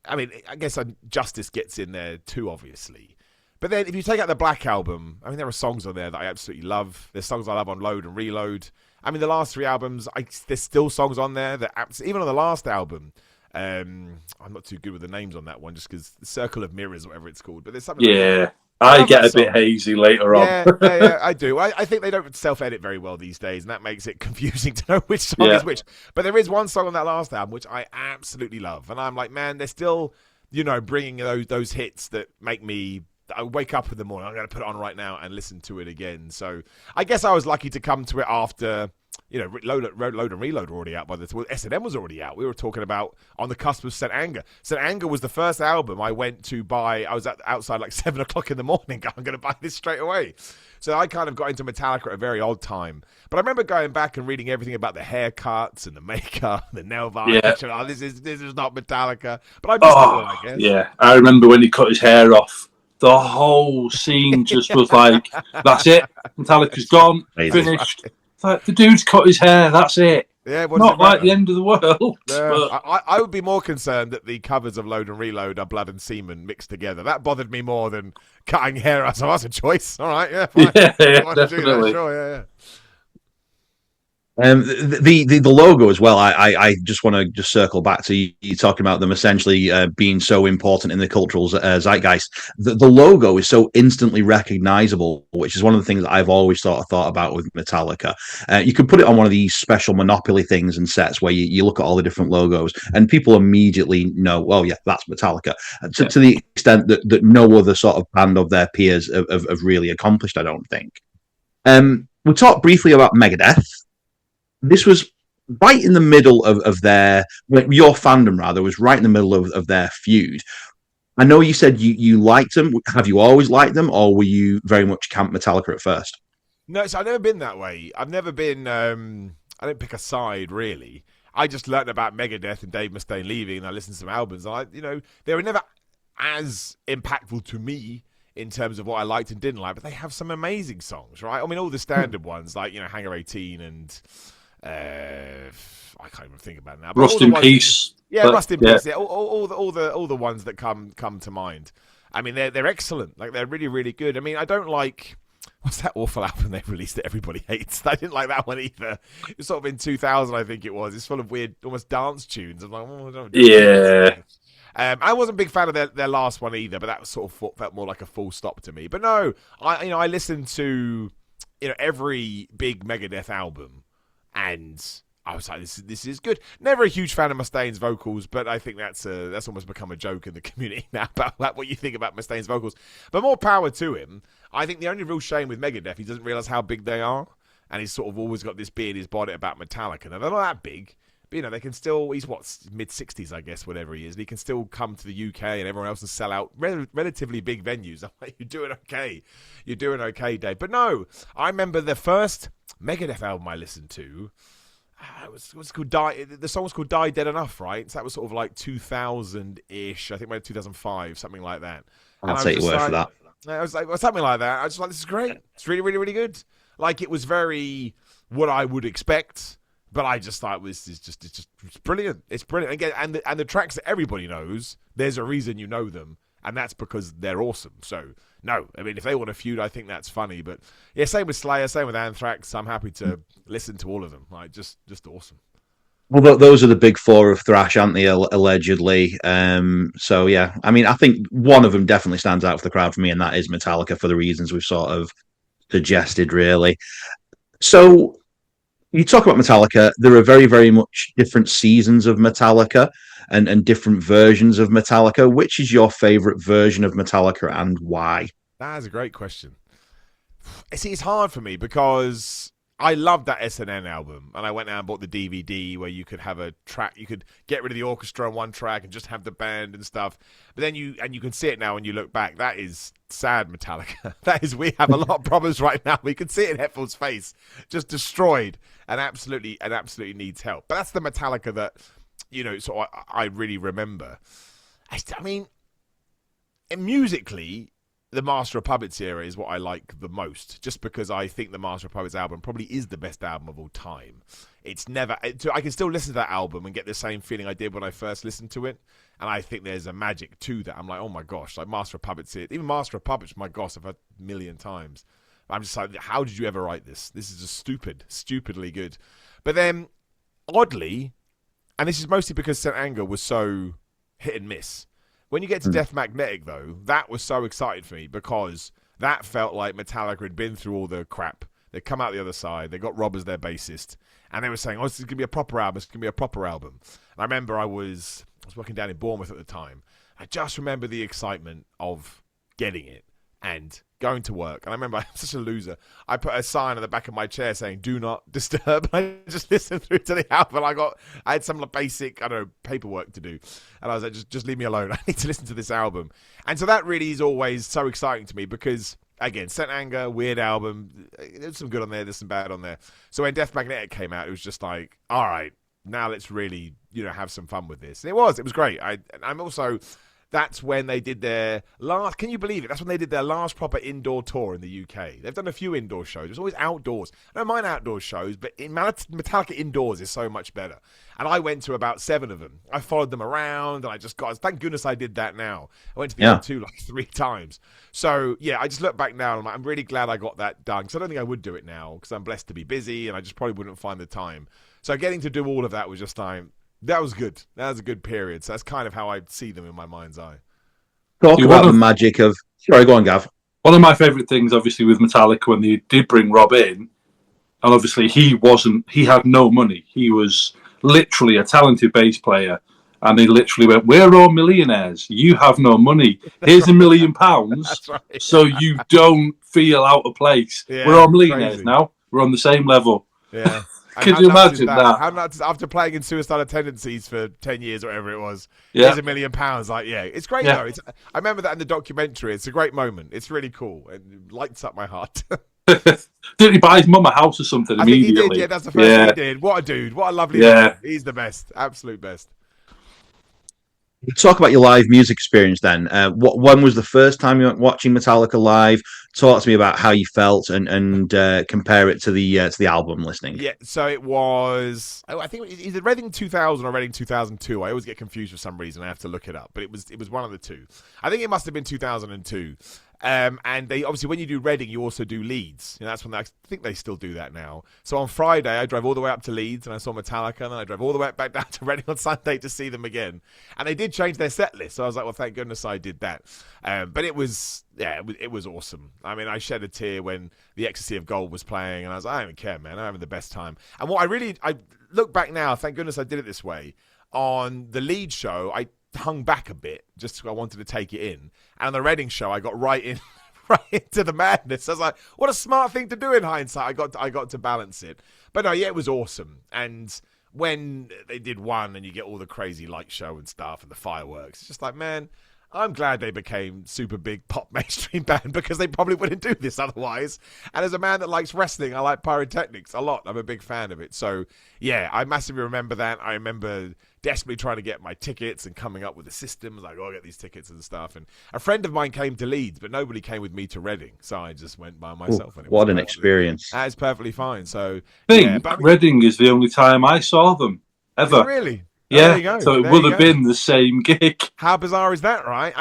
I mean, I guess Justice gets in there too, obviously. But then if you take out the Black Album, I mean, there are songs on there that I absolutely love. There's songs I love on Load and Reload. I mean, the last 3 albums, there's still songs on there that even on the last album, I'm not too good with the names on that one, just because the Circle of Mirrors, whatever it's called. But there's something. Yeah, I get a bit hazy later on. Yeah, I do. I think they don't self-edit very well these days, and that makes it confusing to know which song is which. But there is one song on that last album which I absolutely love, and I'm like, man, they're still, bringing those hits that make me. I wake up in the morning, I'm going to put it on right now and listen to it again. So I guess I was lucky to come to it after, Load and Reload were already out by the time. S&M was already out. We were talking about on the cusp of St. Anger. St. Anger was the first album I went to buy. I was outside like 7 o'clock in the morning. I'm going to buy this straight away. So I kind of got into Metallica at a very odd time. But I remember going back and reading everything about the haircuts and the makeup, the nail varnish. Yeah. This is not Metallica. But I just I guess. Yeah, I remember when he cut his hair off. The whole scene just was like, that's it. Metallica's gone, finished. Like, the dude's cut his hair, that's it. Yeah, not like the end of the world. I would be more concerned that the covers of Load and Reload are blood and semen mixed together. That bothered me more than cutting hair. So that's a choice. All right, yeah, fine. Yeah, definitely. Sure, yeah. The logo as well. I just want to just circle back to you talking about them essentially being so important in the cultural zeitgeist. The logo is so instantly recognizable, which is one of the things that I've always thought about with Metallica. You could put it on one of these special Monopoly things and sets where you look at all the different logos and people immediately know, well, yeah, that's Metallica. To the extent that no other sort of band of their peers have really accomplished, I don't think. We talked briefly about Megadeth. This was right in the middle of their, your fandom rather, was right in the middle of their feud. I know you said you liked them. Have you always liked them, or were you very much Camp Metallica at first? No, so I've never been that way. I've never been, I didn't pick a side, really. I just learned about Megadeth and Dave Mustaine leaving, and I listened to some albums. And they were never as impactful to me in terms of what I liked and didn't like, but they have some amazing songs, right? I mean, all the standard ones, like, Hangar 18 and... I can't even think about it now. Rust in Peace. Rust in Peace. Yeah, all the ones that come to mind. I mean, they're excellent. Like, they're really, really good. I mean, I don't like. What's that awful album they released that everybody hates? I didn't like that one either. It was sort of in 2000, I think it was. It's full of weird, almost dance tunes. I'm like, I don't I wasn't a big fan of their last one either, but that was sort of felt more like a full stop to me. But no, I listened to every big Megadeth album. And I was like, this is good. Never a huge fan of Mustaine's vocals, but I think that's almost become a joke in the community now about what you think about Mustaine's vocals. But more power to him. I think the only real shame with Megadeth, he doesn't realise how big they are. And he's sort of always got this beard, his body about Metallica. Now, they're not that big, but they can still, he's mid-60s, I guess, whatever he is. And he can still come to the UK and everyone else and sell out relatively big venues. I'm like, you're doing okay. You're doing okay, Dave. But no, I remember the first Megadeth album I listened to, it was called the song was called Die Dead Enough, right? So that was sort of like 2000-ish, I think maybe 2005, something like that. I'll take your word for that. I was like, well, something like that. I was just like, this is great. It's really, really, really good. Like, it was very what I would expect, but I just thought it's brilliant. It's brilliant. Again, and the tracks that everybody knows, there's a reason you know them, and that's because they're awesome. So, no, I mean, if they want to feud, I think that's funny. But yeah, same with Slayer, same with Anthrax. I'm happy to listen to all of them. Like, just awesome. Well, those are the big four of thrash, aren't they? Allegedly. So yeah, I mean, I think one of them definitely stands out for the crowd for me, and that is Metallica for the reasons we've sort of suggested, really. So you talk about Metallica. There are very, very much different seasons of Metallica and different versions of Metallica. Which is your favorite version of Metallica and why? That is a great question. See, it's hard for me because I loved that SNN album, and I went out and bought the DVD where you could have a track, you could get rid of the orchestra on one track and just have the band and stuff. But then you can see it now when you look back. That is sad Metallica. That is, we have a lot of problems right now. We can see it in Hetfield's face, just destroyed, and absolutely needs help. But that's the Metallica that, so I really remember. I mean, musically, the Master of Puppets era is what I like the most, just because I think the Master of Puppets album probably is the best album of all time. It's never. I can still listen to that album and get the same feeling I did when I first listened to it, and I think there's a magic to that. I'm like, oh my gosh, like Master of Puppets, even Master of Puppets, my gosh, I've heard a million times. I'm just like, how did you ever write this? This is just stupidly good. But then, oddly, and this is mostly because St. Anger was so hit and miss. When you get to Death Magnetic, though, that was so exciting for me because that felt like Metallica had been through all the crap. They'd come out the other side. They got Rob as their bassist. And they were saying, oh, this is going to be a proper album. It's going to be a proper album. And I remember I was working down in Bournemouth at the time. I just remember the excitement of getting it and going to work. And I remember I'm such a loser. I put a sign on the back of my chair saying, do not disturb. I just listened through to the album. I had some basic, paperwork to do. And I was like, just leave me alone. I need to listen to this album. And so that really is always so exciting to me because, again, St. Anger, weird album. There's some good on there. There's some bad on there. So when Death Magnetic came out, it was just like, all right, now let's really, have some fun with this. And it was great. I'm also... That's when they did their last... Can you believe it? That's when they did their last proper indoor tour in the UK. They've done a few indoor shows. It's always outdoors. I don't mind outdoor shows, but Metallica indoors is so much better. And I went to about 7 of them. I followed them around, and I just got... Thank goodness I did that now. I went to the O2 like 3 times. So, yeah, I just look back now, and I'm really glad I got that done, because I don't think I would do it now, because I'm blessed to be busy, and I just probably wouldn't find the time. So getting to do all of that was just like... That was good. That was a good period. So that's kind of how I see them in my mind's eye. Talk about the magic of... Sorry, go on, Gav. One of my favourite things, obviously, with Metallica, when they did bring Rob in, and obviously he had no money. He was literally a talented bass player, and they literally went, we're all millionaires. You have no money. Here's £1 million, right, so you don't feel out of place. Yeah, we're all millionaires crazy. Now. We're on the same level. Yeah. Can you imagine that? How nuts, after playing in Suicidal Tendencies for 10 years or whatever it was, here's £1 million. Like, yeah, it's great though. I remember that in the documentary. It's a great moment. It's really cool. It lights up my heart. Didn't he buy his mum a house or something immediately? Think he did. Yeah, that's the first thing he did. What a dude. What a lovely man. He's the best. Absolute best. Talk about your live music experience then. When was the first time you went watching Metallica live? Talk to me about how you felt and compare it to the album listening. Yeah, so it was. I think it was either Reading 2000 or Reading 2002. I always get confused for some reason. I have to look it up, but it was one of the two. I think it must have been 2002. And they obviously, when you do Reading, you also do Leeds. That's when I think they still do that now. So on Friday, I drove all the way up to Leeds and I saw Metallica, and then I drove all the way back down to Reading on Sunday to see them again. And they did change their set list, so I was like, well, thank goodness I did that. But it was awesome. I mean, I shed a tear when The Ecstasy of Gold was playing, and I was like, I don't even care, man. I'm having the best time. And what I look back now, thank goodness I did it this way. On the Leeds show, I hung back a bit just because I wanted to take it in. And on the Reading show, I got right into the madness. I was like, what a smart thing to do in hindsight. I got to balance it. But no, yeah, it was awesome. And when they did one and you get all the crazy light show and stuff and the fireworks, it's just like, man, I'm glad they became super big pop mainstream band because they probably wouldn't do this otherwise. And as a man that likes wrestling, I like pyrotechnics a lot. I'm a big fan of it. So, yeah, I massively remember that. I remember desperately trying to get my tickets and coming up with the systems, like, I'll get these tickets and stuff. And a friend of mine came to Leeds, but nobody came with me to Reading. So I just went by myself. Ooh, what an experience. That is perfectly fine. So, Reading is the only time I saw them, ever. Really? Yeah, so it would have been the same gig. How bizarre is that, right?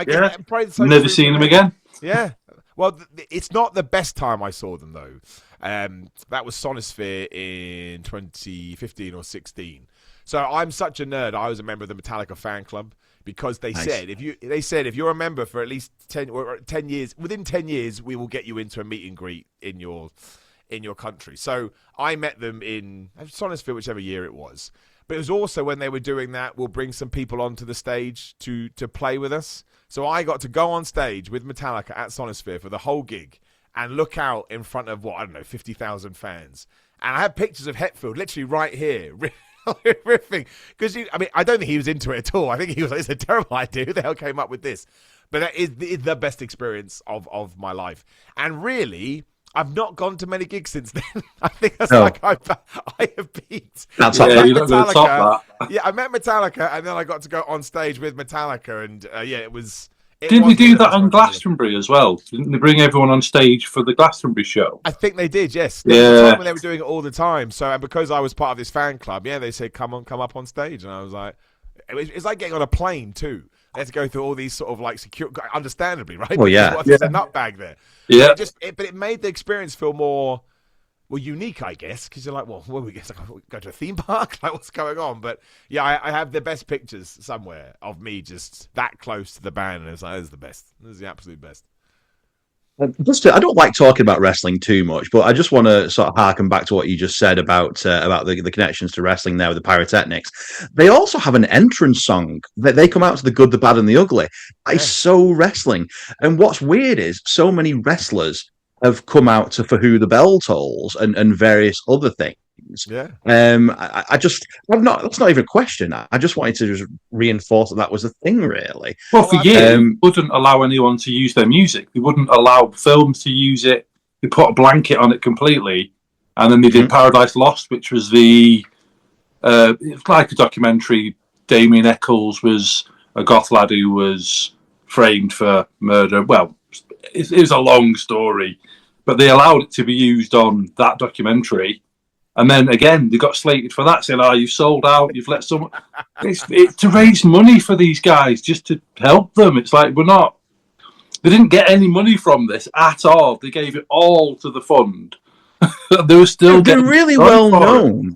Never seen them again. Yeah. Well, it's not the best time I saw them, though. That was Sonosphere in 2015 or 16. So I'm such a nerd. I was a member of the Metallica fan club because they said if you're a member for at least 10 years, within 10 years, we will get you into a meet and greet in your country. So I met them in Sonosphere, whichever year it was. But it was also when they were doing that, we'll bring some people onto the stage to play with us. So I got to go on stage with Metallica at Sonosphere for the whole gig and look out in front of, 50,000 fans. And I had pictures of Hetfield literally right here, riffing. Because, I don't think he was into it at all. I think he was like, it's a terrible idea. Who the hell came up with this? But that is the best experience of my life. And really, I've not gone to many gigs since then. I think that's like I have beat. That's you're not going to top that. Yeah, I met Metallica, and then I got to go on stage with Metallica, and it Didn't they do that on Glastonbury as well? Didn't they bring everyone on stage for the Glastonbury show? I think they did, yes. There was a time when they were doing it all the time. So, and because I was part of this fan club, they said, come up on stage. And I was like, it's like getting on a plane too. They had to go through all these sort of like secure, understandably, right? Well, yeah. There's a nutbag there. Yeah. But it made the experience feel more, unique, I guess, because you're like, we go to a theme park? Like, what's going on? But yeah, I have the best pictures somewhere of me just that close to the band, and it's like, this is the best. This is the absolute best. I don't like talking about wrestling too much, but I just want to sort of harken back to what you just said about the connections to wrestling there with the pyrotechnics. They also have an entrance song that they come out to the good, the bad, and the ugly. It's so wrestling. And what's weird is so many wrestlers have come out to For Who the Bell Tolls and various other things. Yeah. That's not even a question. I just wanted to just reinforce that was a thing, really. Well, for years, they wouldn't allow anyone to use their music. They wouldn't allow films to use it. They put a blanket on it completely. And then they did Paradise Lost, which was it was like a documentary. Damien Eccles was a goth lad who was framed for murder. Well, it was a long story, but they allowed it to be used on that documentary. And then again, they got slated for that, saying, you've sold out, you've let someone... It's to raise money for these guys, just to help them. It's like, they didn't get any money from this at all. They gave it all to the fund. They were still They're really well known.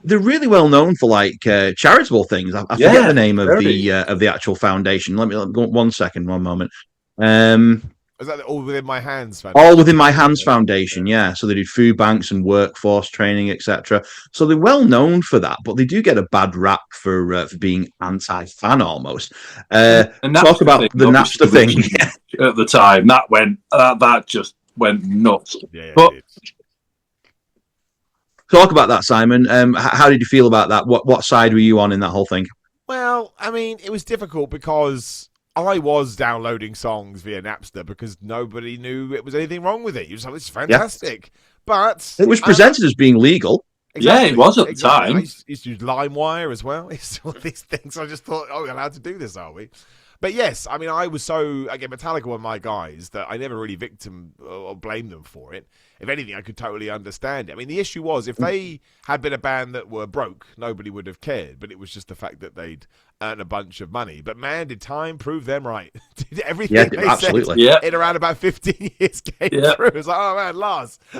They're really well known for like charitable things. I forget the name of the actual foundation. Let me go 1 second, 1 moment. Is that All Within My Hands Foundation? All Within My Hands Foundation, yeah. So they do food banks and workforce training, etc. So they're well known for that, but they do get a bad rap for being anti-fan almost. And talk about the Napster thing at the time. That just went nuts. Yeah, but talk about that, Simon. How did you feel about that? What side were you on in that whole thing? Well, I mean, it was difficult because I was downloading songs via Napster because nobody knew it was anything wrong with it. You just like, this is fantastic. But it was presented as being legal. Exactly, yeah, it was at the time. I used to use LimeWire as well. It's all these things. I just thought, we're allowed to do this, are we? But yes, I mean, I was Metallica were my guys that I never really victim or blame them for it. If anything, I could totally understand it. I mean, the issue was if they had been a band that were broke, nobody would have cared. But it was just the fact that they'd earn a bunch of money. But man, did time prove them right? Did everything they absolutely. said in around about 15 years came through? It was like, oh man,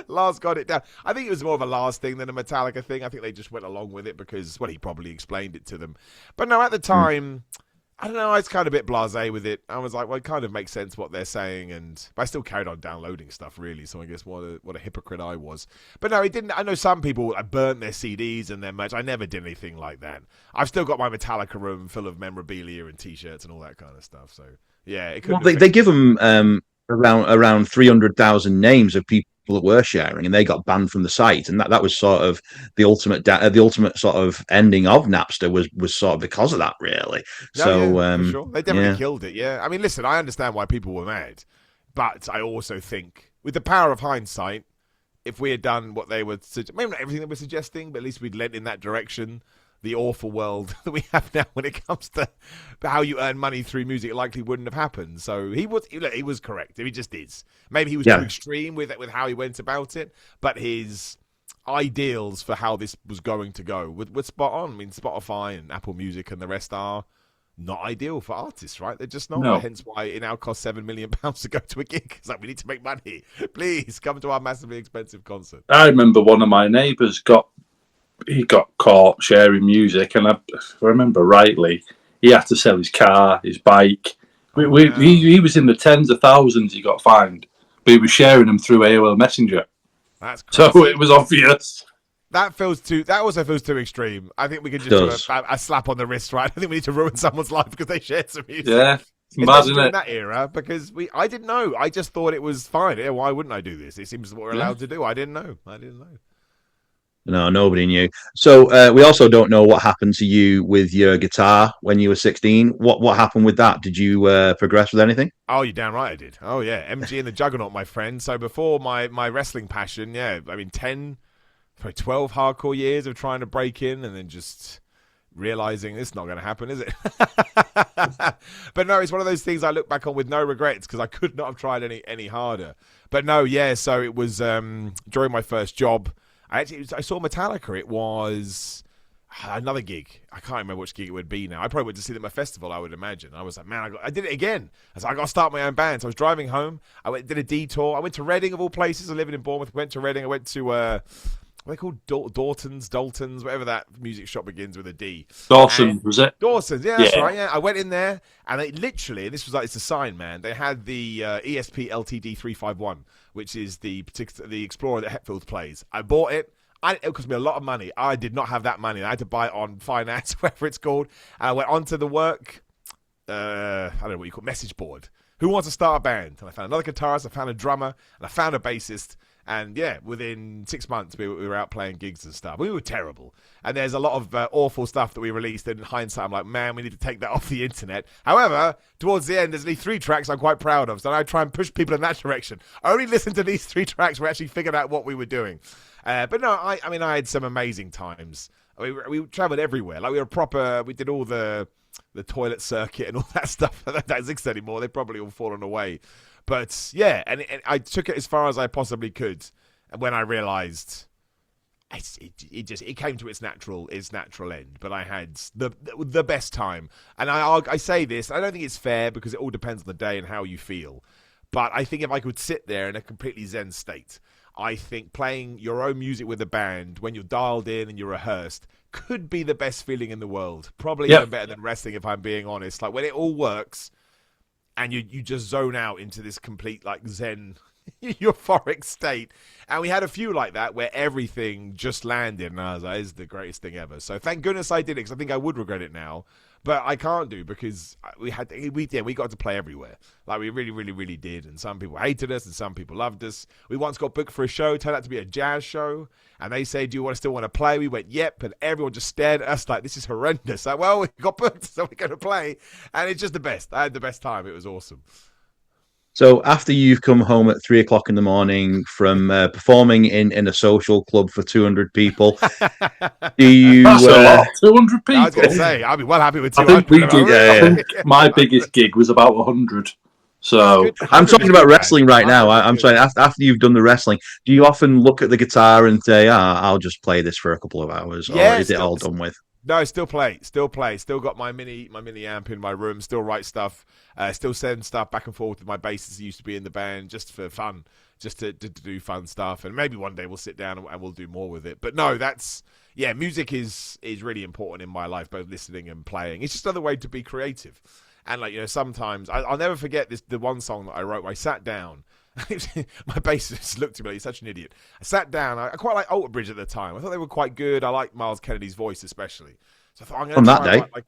Lars got it down. I think it was more of a Lars thing than a Metallica thing. I think they just went along with it because, he probably explained it to them. But no, at the time... I don't know, I was kind of a bit blasé with it. I was like, it kind of makes sense what they're saying, but I still carried on downloading stuff, really, so I guess what a hypocrite I was. But no, it didn't. I know some people burnt their CDs and their merch. I never did anything like that. I've still got my Metallica room full of memorabilia and T-shirts and all that kind of stuff, so yeah. It they give them around 300,000 names of people that were sharing, and they got banned from the site, and that was sort of the ultimate sort of ending of Napster was sort of because of that, really. For sure. They definitely killed it. Yeah, I mean, listen, I understand why people were mad, but I also think with the power of hindsight, if we had done what they were, maybe not everything they were suggesting, but at least we'd led in that direction. The awful world that we have now when it comes to how you earn money through music likely wouldn't have happened. So he was correct. He just is. Maybe he was too extreme with how he went about it, but his ideals for how this was going to go were spot on. I mean, Spotify and Apple Music and the rest are not ideal for artists, right? They're just not. No. Hence why it now costs £7 million to go to a gig. It's like, we need to make money. Please come to our massively expensive concert. I remember one of my neighbours got caught sharing music, and if I remember rightly, he had to sell his car, his bike. He was in the tens of thousands. He got fined, but he was sharing them through AOL Messenger. That's crazy. So it was obvious. That also feels too extreme. I think we could just do a slap on the wrist, right? I think we need to ruin someone's life because they shared some music. Yeah, mad, isn't it? In that era, because I didn't know. I just thought it was fine. Yeah, why wouldn't I do this? It seems what we're allowed to do. I didn't know. No, nobody knew. So we also don't know what happened to you with your guitar when you were 16. What happened with that? Did you progress with anything? Oh, you're damn right I did. Oh, yeah. MG and the Juggernaut, my friend. So before my wrestling passion, 12 hardcore years of trying to break in and then just realizing it's not going to happen, is it? But no, it's one of those things I look back on with no regrets because I could not have tried any harder. But no, yeah. So it was during my first job. I saw Metallica. It was another gig. I can't remember which gig it would be now. I probably went to see them at a festival, I would imagine. I was like, man, I did it again. I was like, I got to start my own band. So I was driving home. Did a detour. I went to Reading, of all places. I live in Bournemouth. Went to Reading. I went to, what are they called? Daltons, whatever that music shop begins with a D. Dawson, was it? Dawson's, yeah, that's right. Yeah, I went in there, and they literally, this was like, it's a sign, man. They had the ESP LTD 351, which is the Explorer that Hetfield plays. I bought it. It cost me a lot of money. I did not have that money. I had to buy it on finance, whatever it's called. And I went onto the work, I don't know what you call it, message board. Who wants to start a band? And I found another guitarist, I found a drummer, and I found a bassist. And yeah, within 6 months, we were out playing gigs and stuff. We were terrible. And there's a lot of awful stuff that we released. And in hindsight, I'm like, man, we need to take that off the internet. However, towards the end, there's only 3 tracks I'm quite proud of. So I try and push people in that direction. I only listened to these 3 tracks. We actually figured out what we were doing. But no, I mean, I had some amazing times. I mean, we traveled everywhere. Like, we did all the toilet circuit and all that stuff. That doesn't exist anymore. They've probably all fallen away. But yeah, and I took it as far as I possibly could. And when I realized it came to its natural end. But I had the best time. And I say this, I don't think it's fair because it all depends on the day and how you feel. But I think if I could sit there in a completely zen state, I think playing your own music with a band when you're dialed in and you're rehearsed could be the best feeling in the world. Probably even better than wrestling, if I'm being honest. Like, when it all works and you just zone out into this complete, like, zen, euphoric state. And we had a few like that where everything just landed, and I was like, "This is the greatest thing ever." So thank goodness I did it, because I think I would regret it now. But I can't do, because we got to play everywhere. Like, we really, really, really did. And some people hated us and some people loved us. We once got booked for a show, turned out to be a jazz show. And they said, "Do you still want to play?" We went, "Yep." And everyone just stared at us like, "This is horrendous." Like, well, we got booked, so we're going to play. And it's just the best. I had the best time. It was awesome. So after you've come home at 3 o'clock in the morning from performing in a social club for 200 people, do you? That's a lot. 200 people. I was going to say, I'd be well happy with 200. I think we did. I think my biggest gig was about 100. So I'm talking about wrestling right now. I'm saying after you've done the wrestling, do you often look at the guitar and say, I'll just play this for a couple of hours, or is it all done with? No, still play. Still got my mini amp in my room. Still write stuff. Still send stuff back and forth with my bassist who used to be in the band, just for fun, just to do fun stuff. And maybe one day we'll sit down and we'll do more with it. But no, music is really important in my life, both listening and playing. It's just another way to be creative. And, like, sometimes I'll never forget the one song that I wrote where I sat down. My bassist looked at me like, "You're such an idiot." I sat down. I quite like Alter Bridge at the time. I thought they were quite good. I like Miles Kennedy's voice especially. So I thought, I'm going to try and write,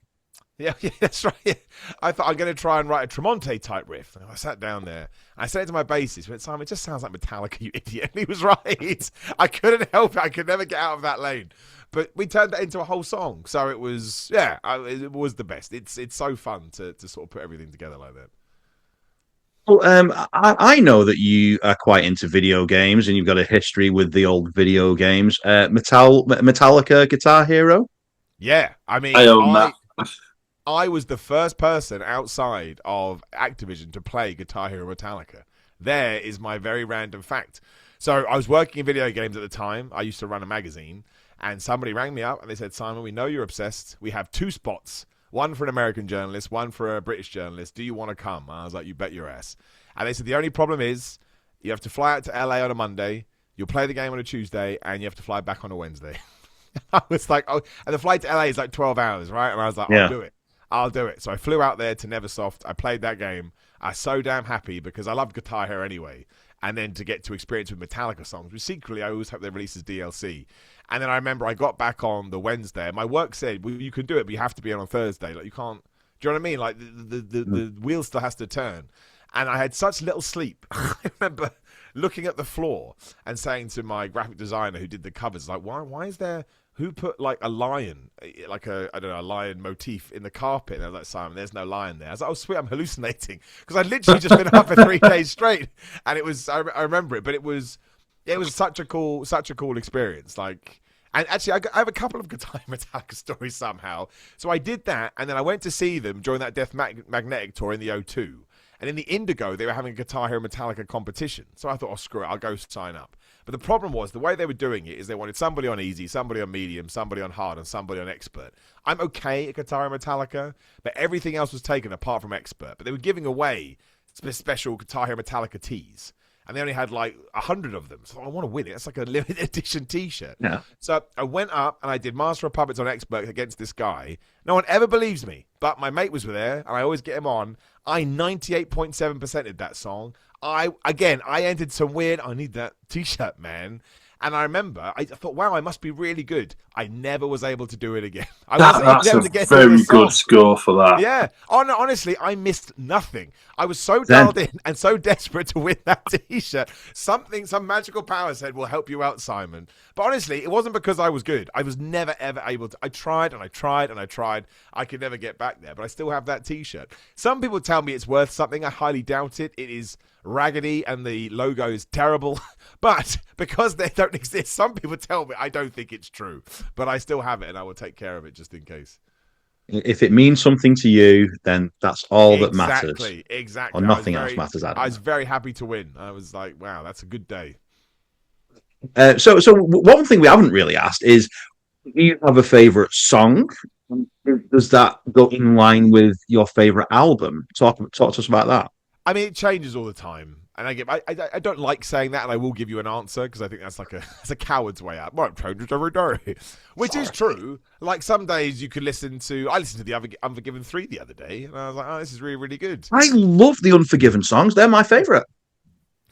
yeah, that's right. I thought, I'm going to try and write a Tremonti type riff. And I sat down there. I said it to my bassist. I went, "Simon, it just sounds like Metallica, you idiot." And he was right. I couldn't help it. I could never get out of that lane. But we turned that into a whole song. So it was, it was the best. It's so fun to sort of put everything together like that. Well, I know that you are quite into video games, and you've got a history with the old video games. Metallica Guitar Hero? Yeah, I mean, I own that. I was the first person outside of Activision to play Guitar Hero Metallica. There is my very random fact. So I was working in video games at the time. I used to run a magazine, and somebody rang me up and they said, "Simon, we know you're obsessed. We have 2 spots. One for an American journalist, one for a British journalist. Do you want to come?" I was like, "You bet your ass." And they said, "The only problem is you have to fly out to LA on a Monday, you'll play the game on a Tuesday, and you have to fly back on a Wednesday." I was like, "Oh," and the flight to LA is like 12 hours, right? And I was like, I'll do it. So I flew out there to Neversoft. I played that game. I was so damn happy because I loved Guitar Hero anyway. And then to get to experience with Metallica songs, which secretly I always hope they release as DLC. And then I remember I got back on the Wednesday, and my work said, "Well, you can do it, but you have to be on Thursday. Like, you can't." Do you know what I mean? Like, the wheel still has to turn. And I had such little sleep. I remember looking at the floor and saying to my graphic designer who did the covers, like, why is there, who put like a lion, like a lion motif in the carpet? And I was like, "Simon, there's no lion there." I was like, "Oh, sweet, I'm hallucinating." Because I'd literally just been up for 3 days straight. And it was, I remember it, but it was such a cool experience. Like, And actually, I have a couple of Guitar Metallica stories somehow. So I did that, and then I went to see them during that Death Magnetic tour in the O2. And in the Indigo, they were having a Guitar Hero Metallica competition. So I thought, oh, screw it, I'll go sign up. But the problem was, the way they were doing it is they wanted somebody on easy, somebody on medium, somebody on hard, and somebody on expert. I'm okay at Guitar Hero Metallica, but everything else was taken apart from expert. But they were giving away special Guitar Hero Metallica tees. And they only had like 100 of them. So I want to win it. It's like a limited edition t-shirt. Yeah. So I went up and I did Master of Puppets on expert against this guy. No one ever believes me, but my mate was there and I always get him on. I 98.7%ed that song. I entered some weird, I need that t-shirt, man. And I remember, I thought, wow, I must be really good. I never was able to do it again. That's a very good score for that. Yeah. Oh, no, honestly, I missed nothing. I was so dialed in and so desperate to win that t-shirt. Some magical power said will help you out, Simon. But honestly, it wasn't because I was good. I was never, ever able to. I tried and I tried and I tried. I could never get back there, but I still have that t-shirt. Some people tell me it's worth something. I highly doubt it. It is raggedy and the logo is terrible, but because they don't exist, some people tell me I don't think it's true, but I still have it and I will take care of it just in case. If it means something to you, then that's all that matters. Exactly. Or nothing else matters. I was very happy to win. I was like, wow, that's a good day. So one thing we haven't really asked is, do you have a favorite song? Does that go in line with your favorite album? Talk to us about that. I mean, it changes all the time, and I don't like saying that, and I will give you an answer because I think that's a coward's way out. Well, it changes every day, which is true. Like some days you could I listened to the Unforgiven 3 the other day, and I was like, oh, this is really, really good. I love the Unforgiven songs; they're my favorite.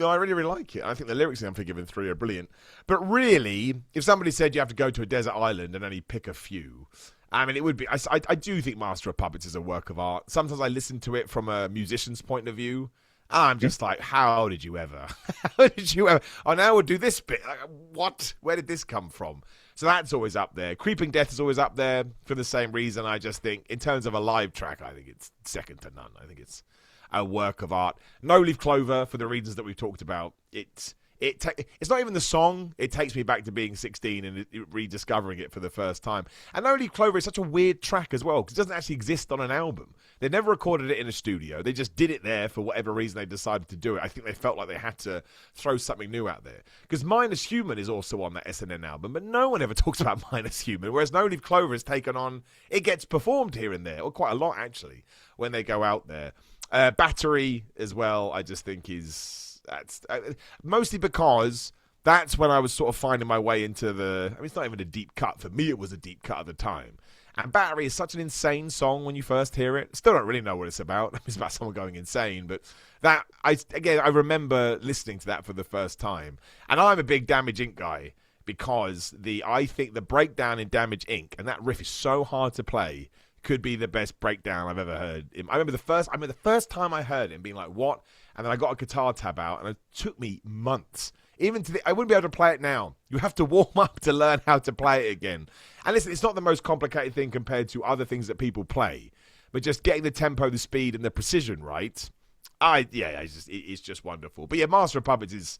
No, I really, really like it. I think the lyrics in Unforgiven 3 are brilliant. But really, if somebody said you have to go to a desert island and only pick a few, I mean, it would be. I do think Master of Puppets is a work of art. Sometimes I listen to it from a musician's point of view. And I'm just like, how did you ever? How did you ever? Oh, now we'll do this bit. Like, what? Where did this come from? So that's always up there. Creeping Death is always up there for the same reason. I just think, in terms of a live track, I think it's second to none. I think it's a work of art. No Leaf Clover, for the reasons that we've talked about. It's not even the song. It takes me back to being 16 and rediscovering it for the first time. And No Leaf Clover is such a weird track as well because it doesn't actually exist on an album. They never recorded it in a studio. They just did it there for whatever reason they decided to do it. I think they felt like they had to throw something new out there. Because Minus Human is also on that SNN album, but no one ever talks about Minus Human, whereas No Leaf Clover is taken on, it gets performed here and there, or quite a lot actually, when they go out there. Battery as well, I just think that's mostly because that's when I was sort of finding my way into it's not even a deep cut. For me, it was a deep cut at the time. And Battery is such an insane song when you first hear it. Still don't really know what it's about. It's about someone going insane. But I remember listening to that for the first time. And I'm a big Damage Inc. guy because I think the breakdown in Damage Inc. and that riff is so hard to play could be the best breakdown I've ever heard. I remember the first time I heard it and being like, what? And then I got a guitar tab out and it took me months. I wouldn't be able to play it now. You have to warm up to learn how to play it again. And listen, it's not the most complicated thing compared to other things that people play, but just getting the tempo, the speed, and the precision right. It's just wonderful. But yeah, Master of Puppets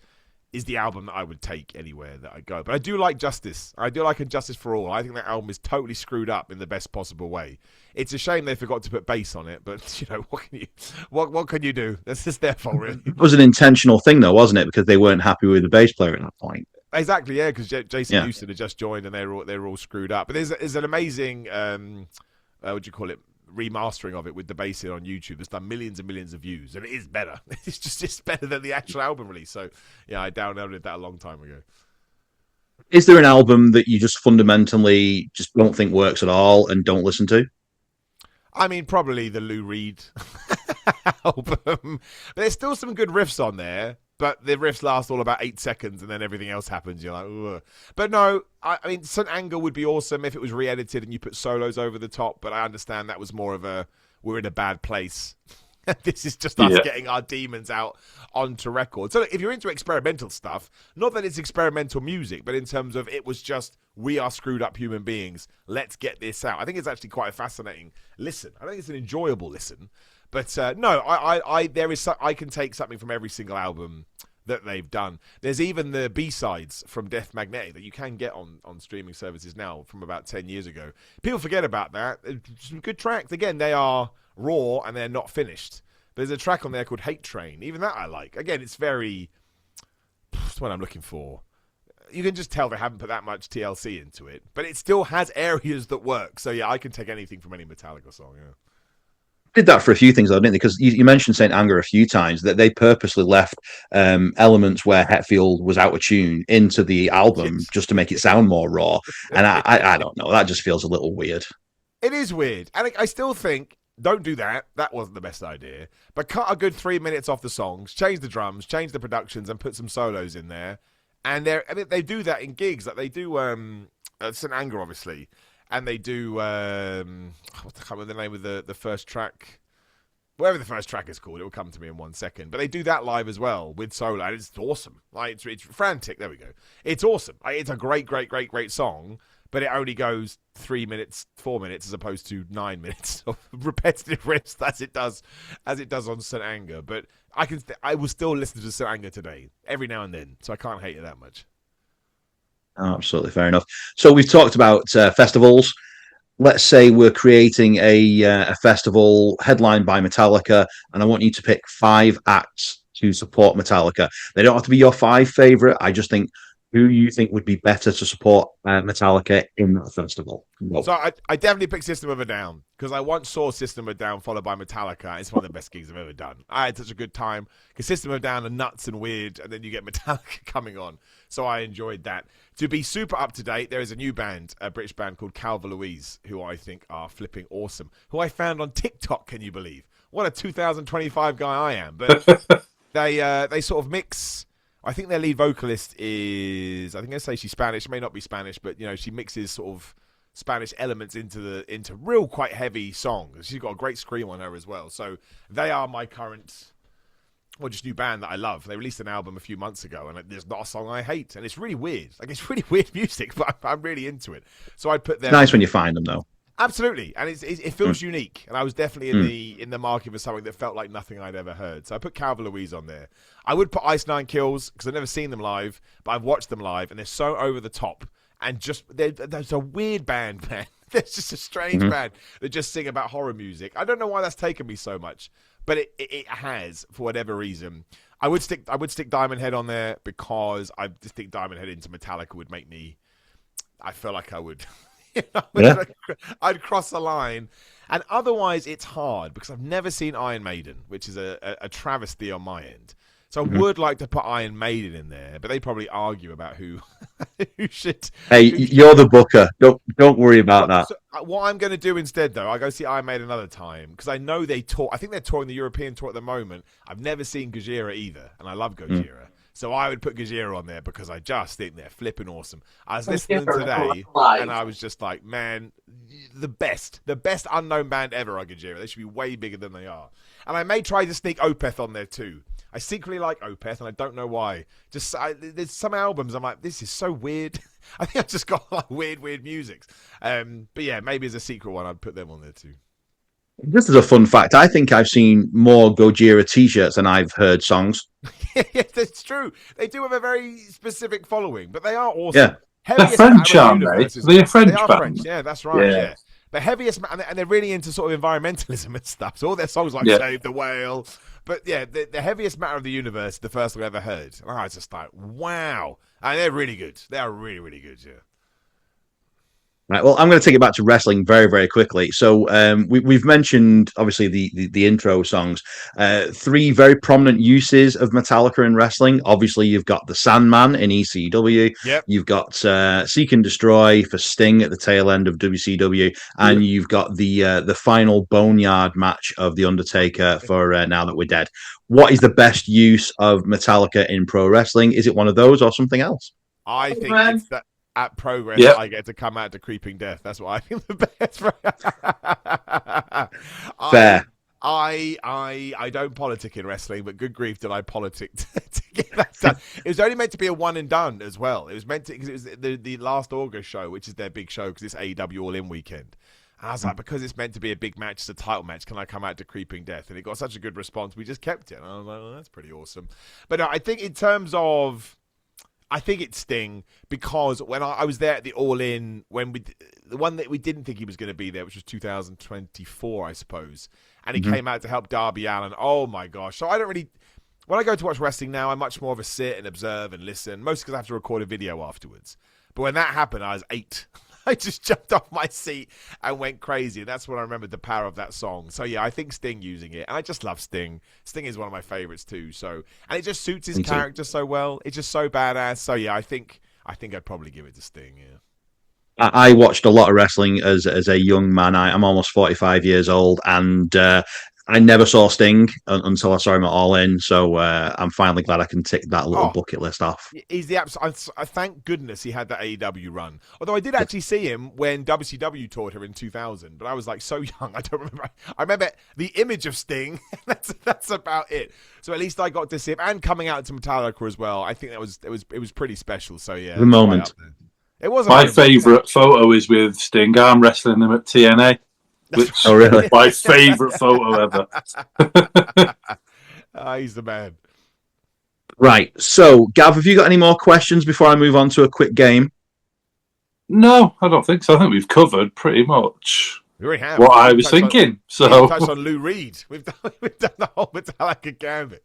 is the album that I would take anywhere that I go. But I do like Justice. I do like Justice for All. I think that album is totally screwed up in the best possible way. It's a shame they forgot to put bass on it, but what can you do? That's just their fault, really. It was an intentional thing, though, wasn't it? Because they weren't happy with the bass player at that point. Exactly, yeah. Because Jason Newsted had just joined, and they were all screwed up. But there's an amazing what do you call it? Remastering of it with the bass in on YouTube that's done millions and millions of views, and it is better. It's better than the actual album release. So yeah, I downloaded that a long time ago. Is there an album that you just fundamentally just don't think works at all and don't listen to? I mean, probably the Lou Reed album, but there's still some good riffs on there. But the riffs last all about 8 seconds, and then everything else happens. You're like, ugh. But no, I mean, St. Anger would be awesome if it was re-edited and you put solos over the top. But I understand that was more of we're in a bad place. This is just us getting our demons out onto record. So if you're into experimental stuff, not that it's experimental music, but in terms of it was just, we are screwed up human beings. Let's get this out. I think it's actually quite a fascinating listen. I don't think it's an enjoyable listen. But no, I can take something from every single album that they've done. There's even the B-sides from Death Magnetic that you can get on streaming services now from about 10 years ago. People forget about that. Some good tracks. Again, they are raw and they're not finished. There's a track on there called Hate Train. Even that I like. Again, it's very... That's what I'm looking for. You can just tell they haven't put that much TLC into it. But it still has areas that work. So yeah, I can take anything from any Metallica song, yeah. Did that for a few things, though, didn't they? Because you mentioned Saint Anger a few times, that they purposely left elements where Hetfield was out of tune into the album just to make it sound more raw. And I don't know, that just feels a little weird. It is weird. And I still think, don't do that. That wasn't the best idea. But cut a good 3 minutes off the songs, change the drums, change the productions, and put some solos in there. And they do that in gigs. Like they do St. Anger, obviously. And they do, I can't remember the name of the first track. Whatever the first track is called, it will come to me in 1 second. But they do that live as well with solo, and it's awesome. Like it's frantic. There we go. It's awesome. It's a great song, but it only goes 3 minutes, 4 minutes, as opposed to 9 minutes of repetitive riffs as it does on St. Anger. But I will still listen to St. Anger today, every now and then, so I can't hate it that much. Oh, absolutely, fair enough. So we've talked about festivals. Let's say we're creating a festival headlined by Metallica, and I want you to pick 5 acts to support Metallica. They don't have to be your 5 favorite. I just think who you think would be better to support Metallica in that festival. Well, so I definitely picked System of a Down because I once saw System of a Down followed by Metallica. It's one of the best gigs I've ever done. I had such a good time because System of a Down are nuts and weird, and then you get Metallica coming on. So I enjoyed that. To be super up to date, there is a new band, a British band called Calva Louise, who I think are flipping awesome, who I found on TikTok, can you believe? What a 2025 guy I am. But they sort of mix... I think their lead vocalist is, I think I say she's Spanish, she may not be Spanish, but she mixes sort of Spanish elements into real quite heavy songs. She's got a great scream on her as well. So they are my current, just new band that I love. They released an album a few months ago, and there's not a song I hate, and it's really weird. Like it's really weird music, but I'm really into it. So I'd put them. Nice when you find them, though. Absolutely, and it feels unique, and I was definitely in the market for something that felt like nothing I'd ever heard. So I put Calva Louise on there. I would put Ice Nine Kills because I've never seen them live, but I've watched them live, and they're so over the top, and just there's a weird band, man. There's just a strange band that just sing about horror music. I don't know why that's taken me so much, but it has for whatever reason. I would stick Diamond Head on there because I just think Diamond Head into Metallica would make me. I feel like I would. I'd cross a line, and otherwise it's hard because I've never seen Iron Maiden, which is a travesty on my end. So I would like to put Iron Maiden in there, but they probably argue about who should. Hey, you're the booker. Don't worry about that. So what I'm going to do instead, though, I go see Iron Maiden another time because I know they tour. I think they're touring the European tour at the moment. I've never seen Gojira either, and I love Gojira. So I would put Gojira on there because I just think they're flipping awesome. I was listening today, and I was just like, man, the best unknown band ever are Gojira. They should be way bigger than they are. And I may try to sneak Opeth on there too. I secretly like Opeth, and I don't know why. There's some albums I'm like, this is so weird. I think I've just got like weird music. But yeah, maybe as a secret one, I'd put them on there too. Just as a fun fact, I think I've seen more Gojira t-shirts than I've heard songs. Yes, that's true. They do have a very specific following, but they are awesome. Yeah. They're French, aren't they? They're a French band. French. Yeah, that's right. Yeah. The heaviest, and they're really into sort of environmentalism and stuff. So all their songs like Save the Whale. But yeah, the heaviest matter of the universe, the first one I ever heard. And I was just like, wow. And they're really good. They are really, really good, yeah. Right. Well, I'm going to take it back to wrestling very, very quickly. So we've mentioned, obviously, the intro songs. 3 very prominent uses of Metallica in wrestling. Obviously, you've got the Sandman in ECW. Yep. You've got Seek and Destroy for Sting at the tail end of WCW. And you've got the final Boneyard match of The Undertaker for Now That We're Dead. What is the best use of Metallica in pro wrestling? Is it one of those or something else? I think it's that. At Progress, I get to come out to Creeping Death. That's what I think the best. Fair. I don't politic in wrestling, but good grief did I politic to get that done. It was only meant to be a one and done as well. It was meant to because it was the last August show, which is their big show because it's AEW All In weekend. And I was like, because it's meant to be a big match, it's a title match, can I come out to Creeping Death? And it got such a good response, we just kept it. And I was like, well, that's pretty awesome. But no, I think in terms of, I think it's Sting, because when I was there at the All In, the one that we didn't think he was going to be there, which was 2024, I suppose, and he came out to help Darby Allin. Oh my gosh! So I don't really, when I go to watch wrestling now, I'm much more of a sit and observe and listen, mostly because I have to record a video afterwards. But when that happened, I was 8. I just jumped off my seat and went crazy. And that's when I remembered the power of that song. So, yeah, I think Sting using it. And I just love Sting. Sting is one of my favorites, too. So, and it just suits his character so well. It's just so badass. So, yeah, I think I'd probably give it to Sting, yeah. I watched a lot of wrestling as a young man. I'm almost 45 years old, and I never saw Sting until I saw him at All In. So I'm finally glad I can tick that little bucket list off. He's the absolute. I thank goodness he had that AEW run. Although I did actually see him when WCW toured here in 2000, but I was like so young, I don't remember. I remember the image of Sting. that's about it. So at least I got to see him, and coming out to Metallica as well. I think it was pretty special. So yeah, the moment. It was my favourite photo is with Sting arm wrestling him at TNA. Which oh, really? My favourite photo ever. He's the man. Right. So, Gav, have you got any more questions before I move on to a quick game? No, I don't think so. I think we've covered pretty much what I was thinking. We've touched on Lou Reed. We've done the whole Metallica gambit.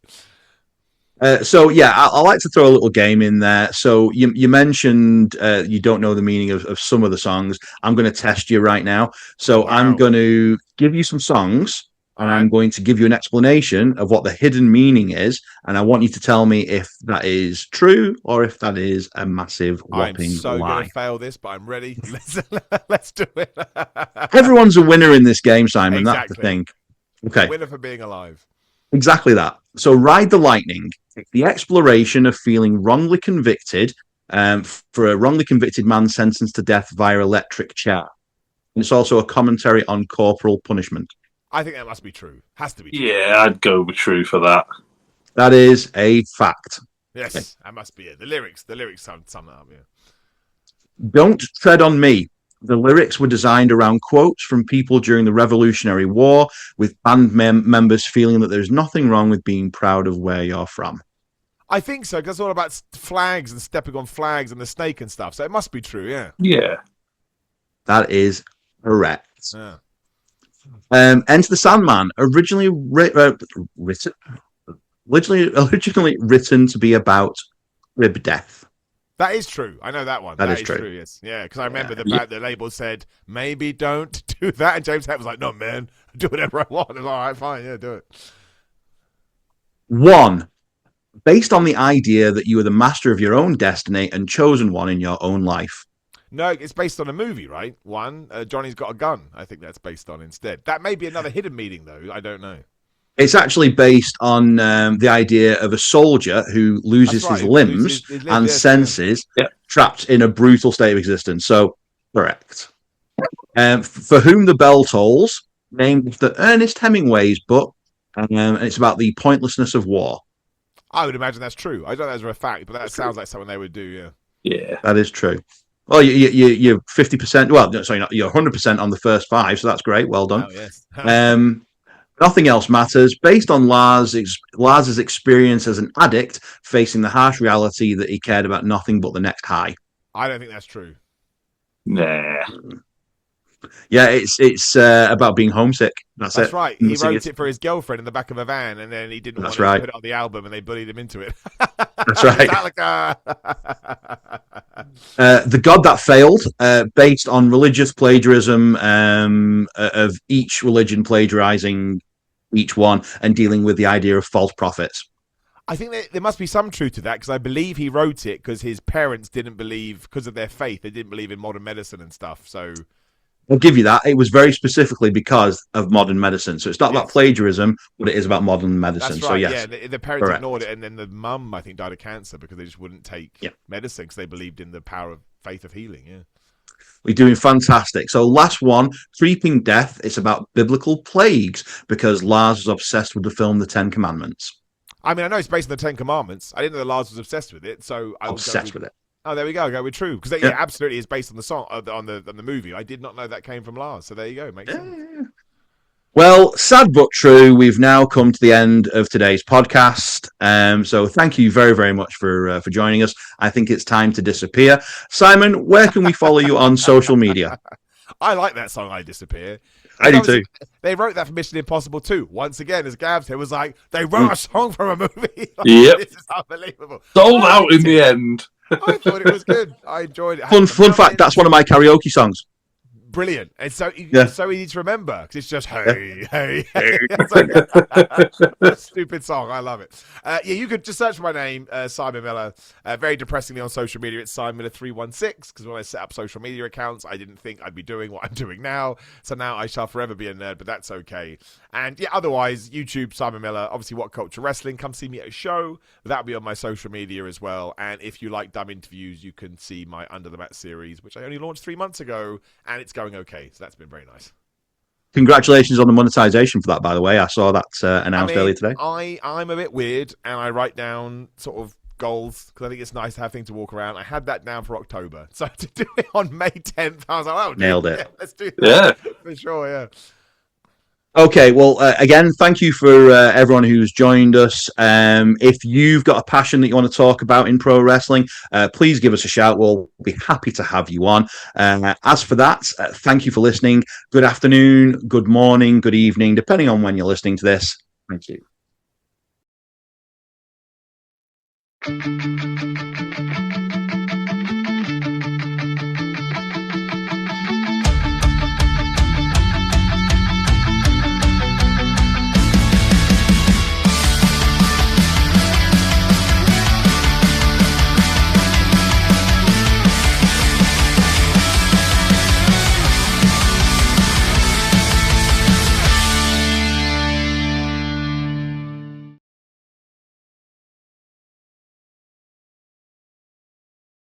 So yeah, I like to throw a little game in there. So you mentioned you don't know the meaning of some of the songs. I'm going to test you right now. So I'm going to give you some songs, and I'm going to give you an explanation of what the hidden meaning is, and I want you to tell me if that is true or if that is a massive whopping I'm so lie. going to fail this, but I'm ready. Let's do it. Everyone's a winner in this game, Simon. Exactly. That's the thing. Okay. A winner for being alive. Exactly that. So Ride the Lightning, the exploration of feeling wrongly convicted for a wrongly convicted man sentenced to death via electric chair. And it's also a commentary on corporal punishment. I think that must be true. Has to be true. Yeah, I'd go with true for that. That is a fact. Yes, okay. That must be it. The lyrics sum that up, yeah. Don't Tread on Me. The lyrics were designed around quotes from people during the Revolutionary War, with band members feeling that there's nothing wrong with being proud of where you're from. I think so, because it's all about flags and stepping on flags and the snake and stuff. So it must be true, yeah. Yeah. That is correct. Yeah. Enter the Sandman, originally written to be about rib death. That is true. I know that one. That is true. Yes. Yeah, because I remember the label said, maybe don't do that. And James Hetfield was like, no, man, do whatever I want. I was like, all right, fine, yeah, do it. 1. Based on the idea that you are the master of your own destiny and chosen one in your own life. No, it's based on a movie, right? 1, Johnny's Got a Gun. I think that's based on instead. That may be another hidden meaning, though. I don't know. It's actually based on the idea of a soldier who loses his limbs and senses, trapped in a brutal state of existence. So, correct. For Whom the Bell Tolls, named after Ernest Hemingway's book, and it's about the pointlessness of war. I would imagine that's true. I don't know that's a fact, but that sounds like something they would do, yeah. Yeah. That is true. Well, you're 50%. Well, sorry, you're 100% on the first 5, so that's great. Well done. Oh, yes. Nothing Else Matters, based on Lars's experience as an addict facing the harsh reality that he cared about nothing but the next high. I don't think that's true. Nah. Yeah, it's about being homesick. That's right. He wrote it for his girlfriend in the back of a van, and then he didn't want to put it on the album, and they bullied him into it. That's right. Metallica. The God That Failed, based on religious plagiarism of each religion plagiarizing each one and dealing with the idea of false prophets. I think there must be some truth to that, because I believe he wrote it because his parents didn't believe, because of their faith, they didn't believe in modern medicine and stuff. So I'll give you that. It was very specifically because of modern medicine. So it's not about plagiarism, but it is about modern medicine. That's right. So yes, yeah, the parents ignored it, and then the mum, I think, died of cancer because they just wouldn't take medicine because they believed in the power of faith of healing. Yeah. We're doing fantastic. So last one, Creeping Death. It's about biblical plagues because Lars was obsessed with the film The Ten Commandments. I mean, I know it's based on the Ten Commandments. I didn't know that Lars was obsessed with it, so I obsessed with it. Oh, there we go. Go with True, because Yeah. absolutely is based on the song on the movie. I did not know that came from Lars. So there you go. Makes sense. Well, sad but true, we've now come to the end of today's podcast. So thank you very, very much for joining us. I think it's time to disappear. Simon, where can we follow you on social media? I like that song, I Disappear. I do too. They wrote that for Mission Impossible 2. Once again, as Gav said, was like, they wrote a song from a movie. Like, Yep. This is unbelievable. Sold out in the end. I thought it was good. I enjoyed it. Fun fact, that's one of my karaoke songs. Brilliant. And so Yeah. it's so easy to remember because it's just hey, hey, hey. It's like, a stupid song. I love it. You could just search for my name, Simon Miller. Very depressingly on social media, it's Simon Miller 316 because when I set up social media accounts, I didn't think I'd be doing what I'm doing now. So now I shall forever be a nerd, but that's okay. And yeah, otherwise, YouTube, Simon Miller, obviously What Culture Wrestling. Come see me at a show. That'll be on my social media as well. And if you like dumb interviews, you can see my Under the Mat series, which I only launched 3 months ago, and it's going okay. So that's been very nice. Congratulations on the monetization for that, by the way. I saw that announced earlier today. I'm a bit weird, and I write down sort of goals because I think it's nice to have things to walk around. I had that down for October. So to do it on May 10th, I was like, oh, Nailed it. Yeah, let's do that. Yeah. For sure, yeah. Okay, well, again, thank you for everyone who's joined us. If you've got a passion that you want to talk about in pro wrestling, please give us a shout. We'll be happy to have you on. As for that, thank you for listening. Good afternoon, good morning, good evening, depending on when you're listening to this. Thank you.